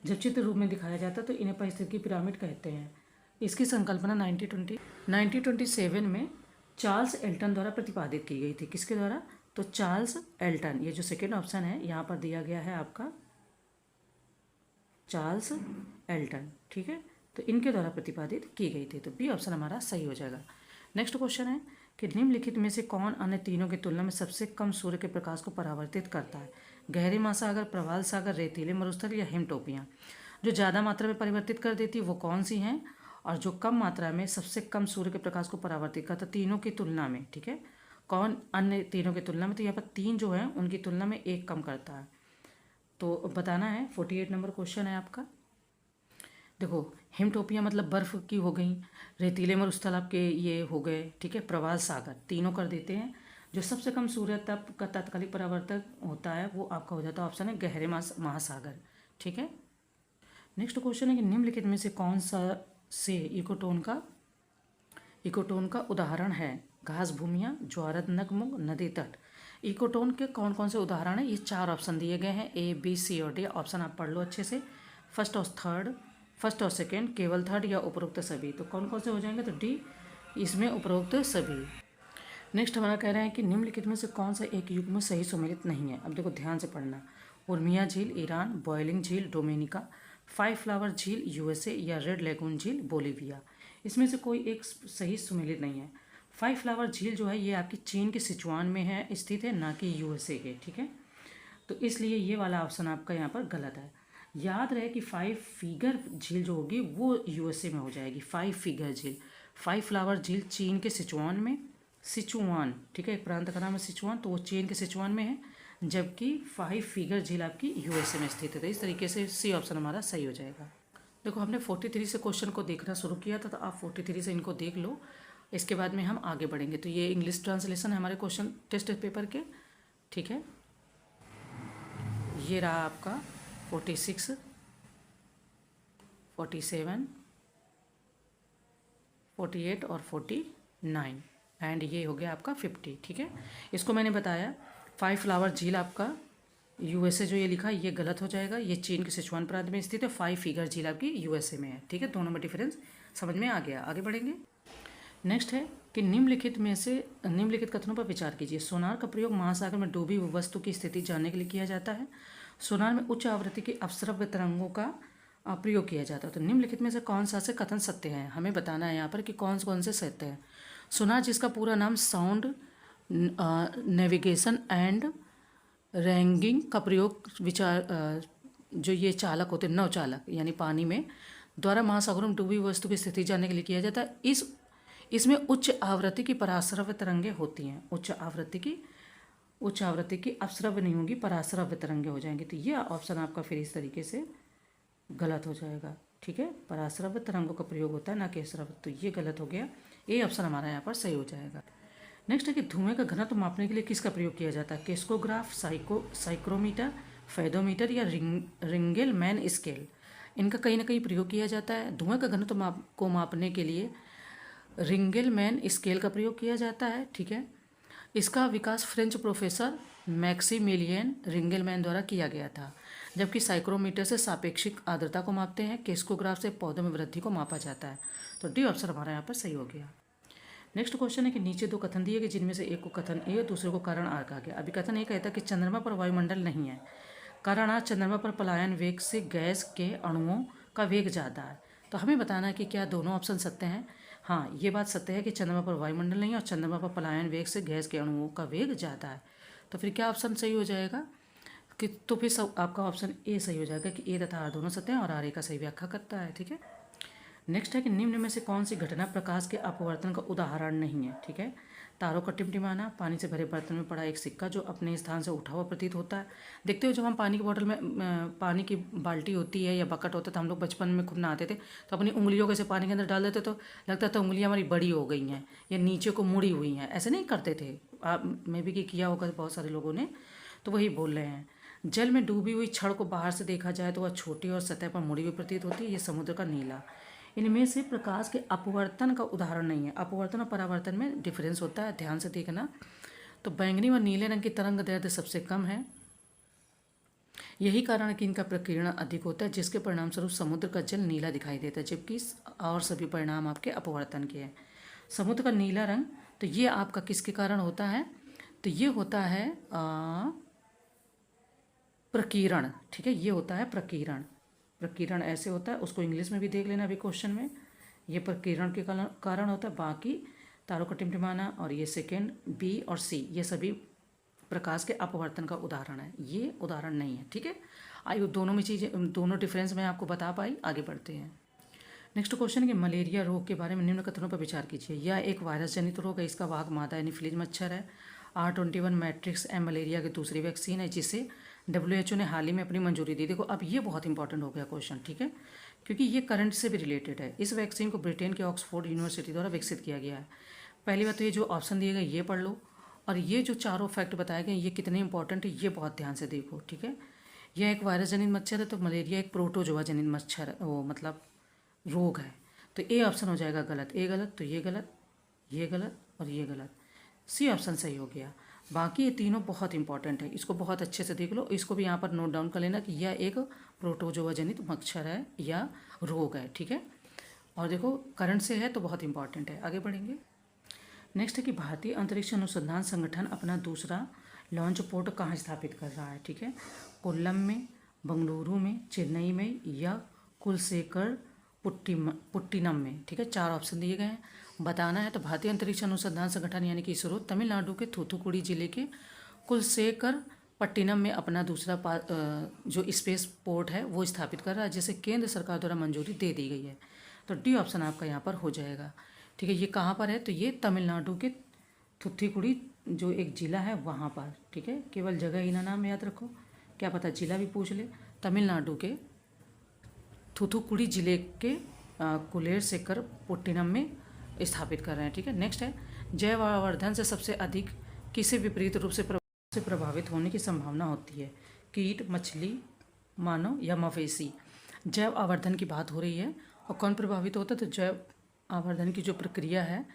Speaker 1: जब चित्र रूप में दिखाया जाता है तो इन्हें परिस्थितिकी पिरामिड कहते हैं। इसकी संकल्पना 1927 में चार्ल्स एल्टन द्वारा प्रतिपादित की गई थी। किसके द्वारा? तो चार्ल्स एल्टन। ये जो सेकेंड ऑप्शन है यहाँ पर दिया गया है आपका चार्ल्स एल्टन। ठीक है, तो इनके द्वारा प्रतिपादित की गई थी, तो बी ऑप्शन हमारा सही हो जाएगा। नेक्स्ट क्वेश्चन है कि निम्नलिखित में से कौन अन्य तीनों की तुलना में सबसे कम सूर्य के प्रकाश को परावर्तित करता है? गहरे महासागर, प्रवाल सागर, रेतीले मरुस्थल या हिमटोपियाँ। जो ज़्यादा मात्रा में परिवर्तित कर देती है वो कौन सी हैं, और जो कम मात्रा में सबसे कम सूर्य के प्रकाश को परावर्तित करता है तीनों की तुलना में? ठीक है, कौन अन्य तीनों की तुलना में? तो यहाँ पर 3 जो है उनकी तुलना में 1 कम करता है, तो बताना है। 48 नंबर क्वेश्चन है आपका। देखो, हिमटोपियाँ मतलब बर्फ़ की हो गई, रेतीले मरुस्थल आपके ये हो गए। ठीक है, प्रवाल सागर, तीनों कर देते हैं। जो सबसे कम सूर्य तप का तात्कालिक परावर्तक होता है वो आपका हो जाता है ऑप्शन है गहरे महासागर। ठीक है। नेक्स्ट क्वेश्चन है कि निम्नलिखित में से कौन सा से इकोटोन का उदाहरण है? घास भूमियाँ, ज्वारनदमुख, नदी तट। इकोटोन के कौन कौन से उदाहरण हैं? ये 4 ऑप्शन दिए गए हैं, ए बी सी और डी। ऑप्शन आप पढ़ लो अच्छे से। फर्स्ट और सेकेंड, केवल थर्ड या उपरोक्त सभी। तो कौन कौन से हो जाएंगे? तो डी इसमें उपरोक्त सभी। नेक्स्ट हमारा कह रहे हैं कि निम्नलिखित में से कौन सा एक युग में सही सम्मिलित नहीं है? अब देखो ध्यान से पढ़ना। उर्मिया झील ईरान, बॉयलिंग झील डोमिनिका, 5 फ्लावर झील यूएसए या रेड लेगून झील बोलीविया। इसमें से कोई एक सही सम्मिलित नहीं है। 5 फ्लावर झील जो है ये आपकी चीन के सिचुआन में है स्थित है, ना कि यूएसए के। ठीक है, तो इसलिए ये वाला ऑप्शन आपका यहाँ पर गलत है। याद रहे कि 5 फिगर झील जो होगी वो यूएसए में हो जाएगी। 5 फिगर झील, 5 फ्लावर झील चीन के सिचुआन में, सिचुआन, ठीक है, एक प्रांत का नाम है सिचुआन, तो वो चीन के सिचुआन में है, जबकि 5 फिगर झील आपकी यूएसए में स्थित है। तो इस तरीके से सी ऑप्शन हमारा सही हो जाएगा। देखो हमने 43 से क्वेश्चन को देखना शुरू किया था, तो आप 43 से इनको देख लो, इसके बाद में हम आगे बढ़ेंगे। तो ये इंग्लिश ट्रांसलेशन है हमारे क्वेश्चन टेस्ट पेपर के। ठीक है, ये रहा आपका 46, 47, 48 और 49 एंड ये हो गया आपका 50। ठीक है, इसको मैंने बताया 5 फ्लावर झील आपका यूएसए जो ये लिखा ये गलत हो जाएगा, ये चीन के सिचुआन प्रांत में स्थित है। 5 फिगर झील आपकी यूएसए में है। ठीक है, दोनों में डिफरेंस समझ में आ गया। आगे बढ़ेंगे। नेक्स्ट है कि निम्नलिखित कथनों पर विचार कीजिए। सोनार का प्रयोग महासागर में डूबी हुई वस्तु की स्थिति जानने के लिए किया जाता है। सोनार में उच्च आवृत्ति के अपश्रव्य तरंगों का प्रयोग किया जाता है। तो निम्नलिखित में से कौन सा से कथन सत्य है? हमें बताना है यहाँ पर कि कौन कौन से सत्य है। सोनार जिसका पूरा नाम साउंड नेविगेशन एंड रैंगिंग का प्रयोग जो ये चालक होते हैं, नौ चालक यानी पानी में द्वारा महासागरों में डूबी वस्तु की स्थिति जानने के लिए किया जाता है। इसमें उच्च आवृत्ति की पराश्रव्य तरंगें होती हैं। उच्च आवृत्ति की अपश्रव्य नहीं होगी, पराश्रव्य तरंगें हो जाएंगी। तो ये ऑप्शन आपका फिर इस तरीके से गलत हो जाएगा। ठीक है, पराश्रव्य तरंगों का प्रयोग होता है, ना कि श्रव्य, तो ये गलत हो गया। ये ऑप्शन हमारा यहाँ पर सही हो जाएगा। नेक्स्ट है कि धुएं का घनत्व मापने के लिए किसका प्रयोग किया जाता है? केस्कोग्राफ, साइक्रोमीटर, फेदोमीटर या रिंगेलमैन स्केल। इनका कहीं ना कहीं प्रयोग किया जाता है। धुएं का घनत्व को मापने के लिए रिंगेलमैन स्केल का प्रयोग किया जाता है। ठीक है, इसका विकास फ्रेंच प्रोफेसर मैक्सिमिलियन रिंगेलमैन द्वारा किया गया था। जबकि साइक्रोमीटर से सापेक्षिक आर्द्रता को मापते हैं, केस्कोग्राफ से पौधों में वृद्धि को मापा जाता है। तो डी ऑप्शन हमारा यहाँ पर सही हो गया। नेक्स्ट क्वेश्चन है कि नीचे 2 कथन दिए गए, जिनमें से एक को कथन ए और दूसरे को कारण आर कहा गया। अभी कथन ए कहता है कि चंद्रमा पर वायुमंडल नहीं है। कारण आर, चंद्रमा पर पलायन वेग से गैस के अणुओं का वेग ज़्यादा है। तो हमें बताना है कि क्या दोनों ऑप्शन सत्य हैं। हाँ, ये बात सत्य है कि चंद्रमा पर वायुमंडल नहीं है और चंद्रमा पर पलायन वेग से गैस के अणुओं का वेग ज़्यादा है। तो फिर क्या ऑप्शन सही हो जाएगा कि तो फिर सब आपका ऑप्शन ए सही हो जाएगा कि ए तथा आर दोनों सत्य हैं और आर ए का सही व्याख्या करता है। ठीक है, नेक्स्ट है कि निम्न में से कौन सी घटना प्रकाश के अपवर्तन का उदाहरण नहीं है? ठीक है, तारों का टिमटिमाना, पानी से भरे बर्तन में पड़ा एक सिक्का जो अपने स्थान से उठा हुआ प्रतीत होता है। देखते हो जब हम पानी की बोतल में पानी की बाल्टी होती है या बकेट होता है, तो हम लोग बचपन में खूब नहाते थे, तो अपनी उंगलियों को ऐसे पानी के अंदर डाल देते, तो लगता था उंगलियाँ हमारी बड़ी हो गई हैं या नीचे को मुड़ी हुई हैं। ऐसे नहीं करते थे, आप में भी किया होगा बहुत सारे लोगों ने, तो वही बोल रहे हैं। जल में डूबी हुई छड़ को बाहर से देखा जाए तो वह छोटी और सतह पर मुड़ी हुई प्रतीत होती है। ये समुद्र का नीला। इनमें से प्रकाश के अपवर्तन का उदाहरण नहीं है। अपवर्तन और परावर्तन में डिफरेंस होता है, ध्यान से देखना। तो बैंगनी व नीले रंग की तरंग दैर्ध्य सबसे कम है। यही कारण है कि इनका प्रकीर्णन अधिक होता है, जिसके परिणाम स्वरूप समुद्र का जल नीला दिखाई देता है, जबकि और सभी परिणाम आपके अपवर्तन के हैं। समुद्र का नीला रंग, तो ये आपका किसके कारण होता है? तो ये होता है प्रकीर्णन। ठीक है, ये होता है प्रकीर्णन। प्रकीर्णन ऐसे होता है, उसको इंग्लिश में भी देख लेना अभी क्वेश्चन में। ये प्रकीर्णन के कारण होता है। बाकी तारों का टिमटिमाना और ये सेकेंड बी और सी, ये सभी प्रकाश के अपवर्तन का उदाहरण है, ये उदाहरण नहीं है। ठीक है, आइए दोनों में चीज़ें, दोनों डिफरेंस मैं आपको बता पाई। आगे बढ़ते हैं। नेक्स्ट क्वेश्चन है कि मलेरिया रोग के बारे में निम्न कथनों पर विचार कीजिए। यह एक वायरस जनित रोग है। इसका वाहक मादा यानी फ्लीज मच्छर है। R21 मैट्रिक्स एम मलेरिया की दूसरी वैक्सीन है, जिसे WHO ने हाल ही में अपनी मंजूरी दी। देखो अब ये बहुत इंपॉर्टेंट हो गया क्वेश्चन। ठीक है, क्योंकि ये करंट से भी रिलेटेड है। इस वैक्सीन को ब्रिटेन के ऑक्सफोर्ड यूनिवर्सिटी द्वारा विकसित किया गया है। पहली बात तो ये जो ऑप्शन दिए गए ये पढ़ लो, और ये जो चारों फैक्ट बताए गए ये कितने इंपॉर्टेंट है ये बहुत ध्यान से देखो। ठीक है, यह एक वायरस जनित मच्छर है, तो मलेरिया एक प्रोटोजोआ जनित मच्छर वो मतलब रोग है। तो ए ऑप्शन हो जाएगा गलत, ए गलत, तो ये गलत, ये गलत और ये गलत, सी ऑप्शन सही हो गया। बाकी ये तीनों बहुत इंपॉर्टेंट है, इसको बहुत अच्छे से देख लो, इसको भी यहाँ पर नोट डाउन कर लेना कि यह एक प्रोटोजोआ जनित मच्छर है या रोग है, ठीक है। और देखो करंट से है तो बहुत इंपॉर्टेंट है। आगे बढ़ेंगे। नेक्स्ट है कि भारतीय अंतरिक्ष अनुसंधान संगठन अपना दूसरा लॉन्च पोर्ट कहाँ स्थापित कर रहा है, ठीक है। कोल्लम में, बंगलुरु में, चेन्नई में या कुलशेखर पुट्टिनम में, ठीक है। 4 ऑप्शन दिए गए हैं, बताना है। तो भारतीय अंतरिक्ष अनुसंधान संगठन यानी कि इसरो तमिलनाडु के थूथुकुड़ी जिले के कुलशेखर पट्टिनम में अपना दूसरा जो स्पेस पोर्ट है वो स्थापित कर रहा है, जिसे केंद्र सरकार द्वारा मंजूरी दे दी गई है। तो डी ऑप्शन आपका यहाँ पर हो जाएगा, ठीक है। ये कहाँ पर है, तो ये तमिलनाडु के थूथुकुड़ी जो एक ज़िला है वहाँ पर, ठीक है। केवल जगह ही ना नाम याद रखो, क्या पता जिला भी पूछ ले। तमिलनाडु के थूथुकुड़ी जिले के कुलेरशेखर पुट्टिनम में स्थापित कर रहे हैं, ठीक है। नेक्स्ट है जैव आवर्धन से सबसे अधिक किसे विपरीत रूप से प्रभावित होने की संभावना होती है, कीट, मछली, मानव या मवेशी। जैव आवर्धन की बात हो रही है और कौन प्रभावित होता है, तो जैव आवर्धन की जो प्रक्रिया है,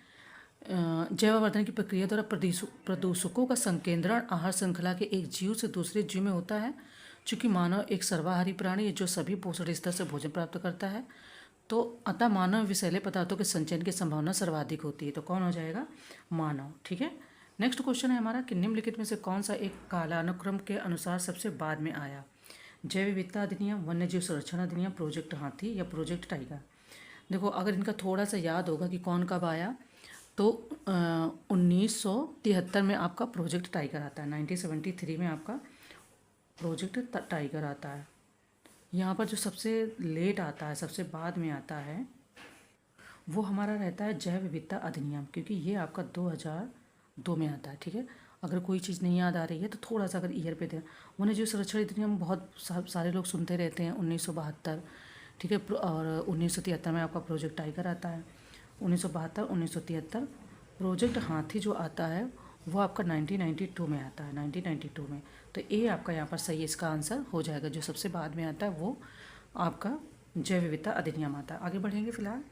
Speaker 1: जैव आवर्धन की प्रक्रिया द्वारा प्रदूषकों का संकेंद्रण आहार श्रृंखला के एक जीव से दूसरे जीव में होता है। चूंकि मानव एक सर्वाहारी प्राणी है जो सभी पोषण स्तर से भोजन प्राप्त करता है, तो अतः मानव विषैले पदार्थों के संचयन की संभावना सर्वाधिक होती है। तो कौन हो जाएगा, मानव, ठीक है। नेक्स्ट क्वेश्चन है हमारा कि निम्नलिखित में से कौन सा एक कालानुक्रम के अनुसार सबसे बाद में आया, जैव विविधता अधिनियम, वन्य जीव संरक्षण अधिनियम, प्रोजेक्ट हाथी या प्रोजेक्ट टाइगर। देखो अगर इनका थोड़ा सा याद होगा कि कौन कब आया, तो 1973 में आपका प्रोजेक्ट टाइगर आता है, 1973 में आपका प्रोजेक्ट टाइगर आता है। यहाँ पर जो सबसे लेट आता है, सबसे बाद में आता है, वो हमारा रहता है जैव विविधता अधिनियम, क्योंकि ये आपका 2002 में आता है, ठीक है। अगर कोई चीज़ नहीं याद आ रही है तो थोड़ा सा अगर ईयर पे दें। वन्य जीव संरक्षण अधिनियम बहुत सारे लोग सुनते रहते हैं, 1972, ठीक है। और 1973 में आपका प्रोजेक्ट टाइगर आता है। 1972, 1973 प्रोजेक्ट हाथी जो आता है वो आपका 1992 में आता है, 1992 में। तो ए आपका यहाँ पर सही इसका आंसर हो जाएगा। जो सबसे बाद में आता है वो आपका जैव विविधता अधिनियम आता है। आगे बढ़ेंगे। फिलहाल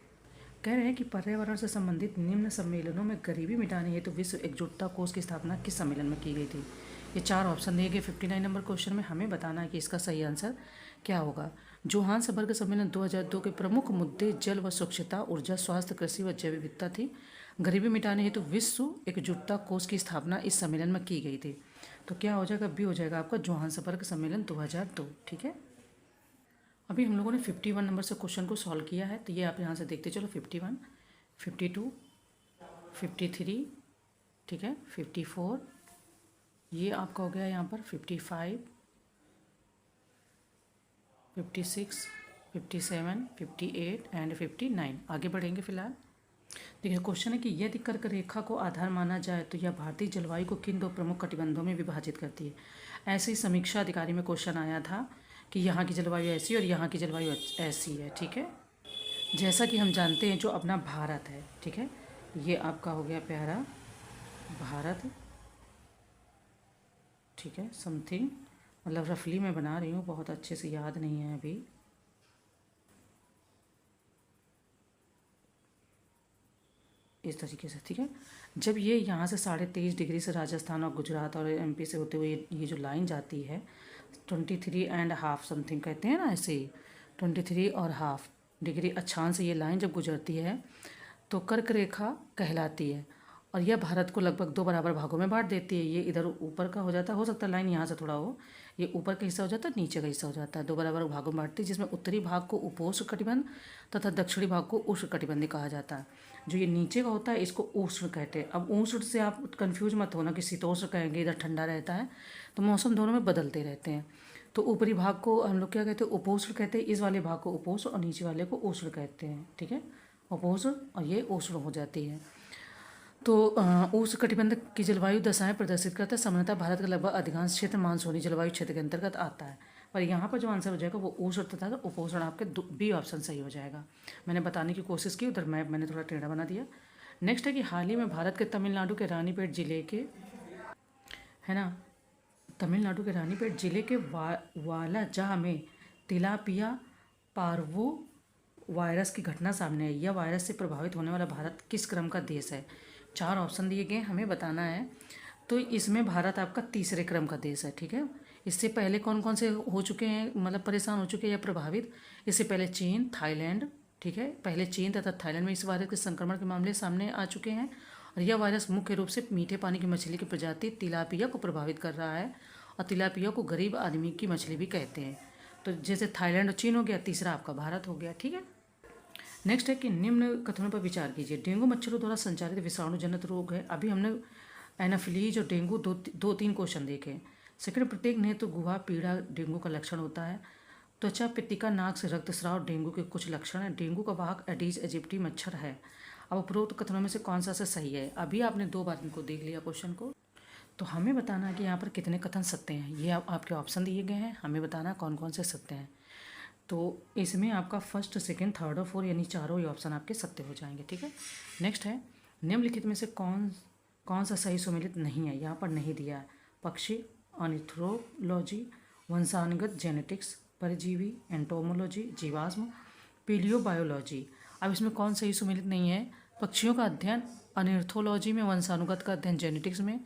Speaker 1: कह रहे हैं कि पर्यावरण से संबंधित निम्न सम्मेलनों में गरीबी मिटाने हेतु विश्व एकजुटता कोष की स्थापना किस सम्मेलन में की गई थी। ये 4 ऑप्शन दिए गए 59 नंबर क्वेश्चन में। हमें बताना है कि इसका सही आंसर क्या होगा। जोहान्सबर्ग सम्मेलन 2002 के प्रमुख मुद्दे जल व स्वच्छता, ऊर्जा, स्वास्थ्य, कृषि व जैव विविधता थी। गरीबी मिटाने हेतु विश्व एकजुटता कोष की स्थापना इस सम्मेलन में की गई थी। तो क्या हो जाएगा, बी हो जाएगा आपका जोहान्सबर्ग सम्मेलन 2002, ठीक है। अभी हम लोगों ने 51 नंबर से क्वेश्चन को सॉल्व किया है, तो ये आप यहाँ से देखते चलो। 51, 52, 53, ठीक है, 54, ये आपका हो गया यहाँ पर 55, 56, 57, 58 एंड 59। आगे बढ़ेंगे। फिलहाल देखिए क्वेश्चन है कि यदि कर्क रेखा को आधार माना जाए तो यह भारतीय जलवायु को किन 2 प्रमुख कटिबंधों में विभाजित करती है। ऐसे ही समीक्षा अधिकारी में क्वेश्चन आया था कि यहाँ की जलवायु ऐसी और यहाँ की जलवायु ऐसी है, ठीक है। जैसा कि हम जानते हैं जो अपना भारत है, ठीक है, ये आपका हो गया प्यारा भारत, ठीक है। समथिंग मतलब रफली मैं बना रही हूँ, बहुत अच्छे से याद नहीं है अभी। इस तरीके से, ठीक है। जब ये यहाँ से 23.5 डिग्री से राजस्थान और गुजरात और एमपी से होते हुए ये जो लाइन जाती है 23.5 समथिंग कहते हैं ना, ऐसे ही 23.5 डिग्री अक्षांश से ये लाइन जब गुजरती है तो कर्क रेखा कहलाती है। और यह भारत को लगभग 2 बराबर भागों में बांट देती है। ये इधर ऊपर का हो जाता है, हो सकता है लाइन यहाँ से थोड़ा हो, ये ऊपर का हिस्सा हो जाता है, नीचे का हिस्सा हो जाता है। 2 बराबर भागों में बांटती है, जिसमें उत्तरी भाग को उपोष्ण कटिबंध तथा दक्षिणी भाग को उष्ण कटिबंधी कहा जाता है। जो ये नीचे का होता है इसको उष्ण कहते हैं। अब उष्ण से आप कंफ्यूज मत होना कि शीतोष्ण कहेंगे, इधर ठंडा रहता है, तो मौसम दोनों में बदलते रहते हैं। तो ऊपरी भाग को हम लोग क्या कहते हैं, उपोष्ण कहते हैं। इस वाले भाग को उपोष्ण और नीचे वाले को उष्ण कहते हैं, ठीक है। उपोष्ण और ये उष्ण हो जाती है। तो उष्ण कटिबंध की जलवायु दशाएं प्रदर्शित करता है। सामान्यतः भारत का लगभग अधिकांश क्षेत्र मानसूनी जलवायु क्षेत्र के अंतर्गत आता है, पर यहाँ पर जो आंसर हो जाएगा वो उष्ण तथा उपोष्ण, आपके बी ऑप्शन सही हो जाएगा। मैंने बताने की कोशिश की, उधर मैप मैंने थोड़ा टेढ़ा बना दिया। नेक्स्ट है कि हाल ही में भारत के तमिलनाडु के रानीपेट जिले के, है ना, तमिलनाडु के रानीपेट जिले के वालाजाह में तिलापिया पार्वो वायरस की घटना सामने आई। यह वायरस से प्रभावित होने वाला भारत किस क्रम का देश है? 4 ऑप्शन दिए गए, हमें बताना है। तो इसमें भारत आपका तीसरे क्रम का देश है, ठीक है। इससे पहले कौन कौन से हो चुके हैं, मतलब परेशान हो चुके हैं या प्रभावित? इससे पहले चीन, थाईलैंड, ठीक है। पहले चीन तथा थाईलैंड में इस वायरस के संक्रमण के मामले सामने आ चुके हैं और यह वायरस मुख्य रूप से मीठे पानी की मछली की प्रजाति तिलापिया को प्रभावित कर रहा है और तिलापिया को गरीब आदमी की मछली भी कहते हैं। तो जैसे थाईलैंड और चीन हो गया, तीसरा आपका भारत हो गया, ठीक है। नेक्स्ट है कि निम्न कथनों पर विचार कीजिए। डेंगू मच्छरों द्वारा संचारित विषाणु जनित रोग है। अभी हमने एनाफिलीज और डेंगू दो तीन क्वेश्चन देखे। सेकंड, प्रत्येक नेत्र गुहा पीड़ा डेंगू का लक्षण होता है। त्वचा, पित्तिका, नाक से रक्तस्राव डेंगू के कुछ लक्षण हैं। डेंगू का वाहक एडीज एजिप्टी मच्छर है। अब उपरोक्त कथनों में से कौन सा सही है? अभी आपने 2 बार इनको देख लिया क्वेश्चन को, तो हमें बताना है कि यहाँ पर कितने कथन सत्य हैं। ये आपके ऑप्शन दिए गए हैं, हमें बताना कौन कौन से सत्य हैं। तो इसमें आपका फर्स्ट, सेकंड, थर्ड और फोर्थ यानी चारों ही ऑप्शन आपके सत्य हो जाएंगे, ठीक है। नेक्स्ट है, निम्नलिखित में से कौन सा सही सुमेलित नहीं है? यहाँ पर नहीं दिया है। पक्षी, ऑर्निथोलॉजी, वंशानुगत जेनेटिक्स, परजीवी, एंटोमोलॉजी, जीवाश्म, पीलियोबायोलॉजी। अब इसमें कौन सही सुमेलित नहीं है? पक्षियों का अध्ययन ऑर्निथोलॉजी में, वंशानुगत का अध्ययन जेनेटिक्स में,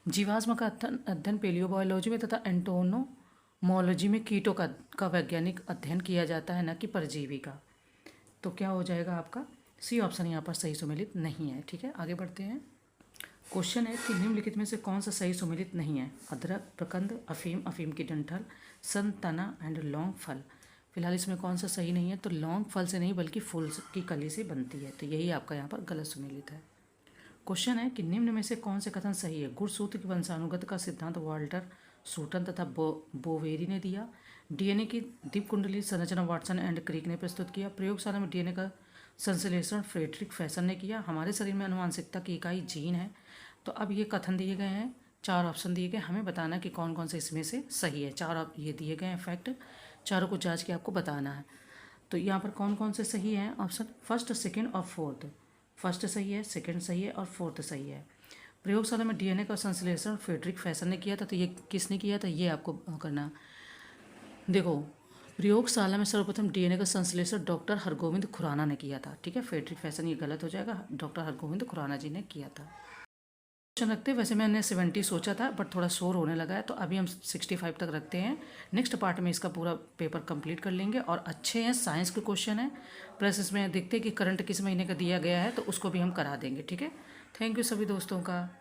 Speaker 1: जीवाश्म का अध्ययन पेलियोबायोलॉजी में तथा एंटोमोलॉजी में कीटों का वैज्ञानिक अध्ययन किया जाता है, न कि परजीवी का। तो क्या हो जाएगा आपका? सी ऑप्शन यहाँ पर सही सुमेलित नहीं है, ठीक है। आगे बढ़ते हैं। क्वेश्चन है कि निम्नलिखित में से कौन सा सही सुमेलित नहीं है? अदरक, प्रकंद, अफीम, अफीम की डंठल, सन, तना एंड लौंग फल। फिलहाल इसमें कौन सा सही नहीं है? तो लौंग फल से नहीं बल्कि फूल की कली से बनती है, तो यही आपका यहाँ पर गलत सुमेलित है। क्वेश्चन है कि निम्न में से कौन से कथन सही है? गुणसूत्र की वंशानुगत का सिद्धांत वाल्टर सूटन तथा बोवेरी ने दिया। डीएनए की दीप कुंडली संरचना वाटसन एंड क्रिक ने प्रस्तुत किया। प्रयोगशाला में डीएनए का संश्लेषण फ्रेडरिक फैशन ने किया। हमारे शरीर में आनुवंशिकता की इकाई जीन है। तो अब ये कथन दिए गए हैं, 4 ऑप्शन दिए गए, हमें बताना है कि कौन कौन से इसमें से सही है। 4 ये दिए गए हैं फैक्ट, चारों को जांच के आपको बताना है। तो यहाँ पर कौन कौन से सही हैं? ऑप्शन फर्स्ट, सेकंड और फोर्थ। फर्स्ट सही है, सेकंड सही है और फोर्थ सही है। प्रयोगशाला में डीएनए का संश्लेषण फ्रेडरिक फैशन ने किया था, तो ये किसने किया था? ये आपको करना। देखो, प्रयोगशाला में सर्वप्रथम डीएनए का संश्लेषण डॉक्टर हरगोविंद खुराना ने किया था, ठीक है। फ्रेडरिक फैशन ये गलत हो जाएगा, डॉक्टर हरगोविंद खुराना जी ने किया था। क्वेश्चन रखते हैं, वैसे मैंने 70 सोचा था बट थोड़ा शोर होने लगा है, तो अभी हम 65 तक रखते हैं। नेक्स्ट पार्ट में इसका पूरा पेपर कंप्लीट कर लेंगे और अच्छे हैं, साइंस के क्वेश्चन है, प्लस इसमें देखते हैं कि करंट किस महीने का दिया गया है, तो उसको भी हम करा देंगे, ठीक है। थैंक यू सभी दोस्तों का।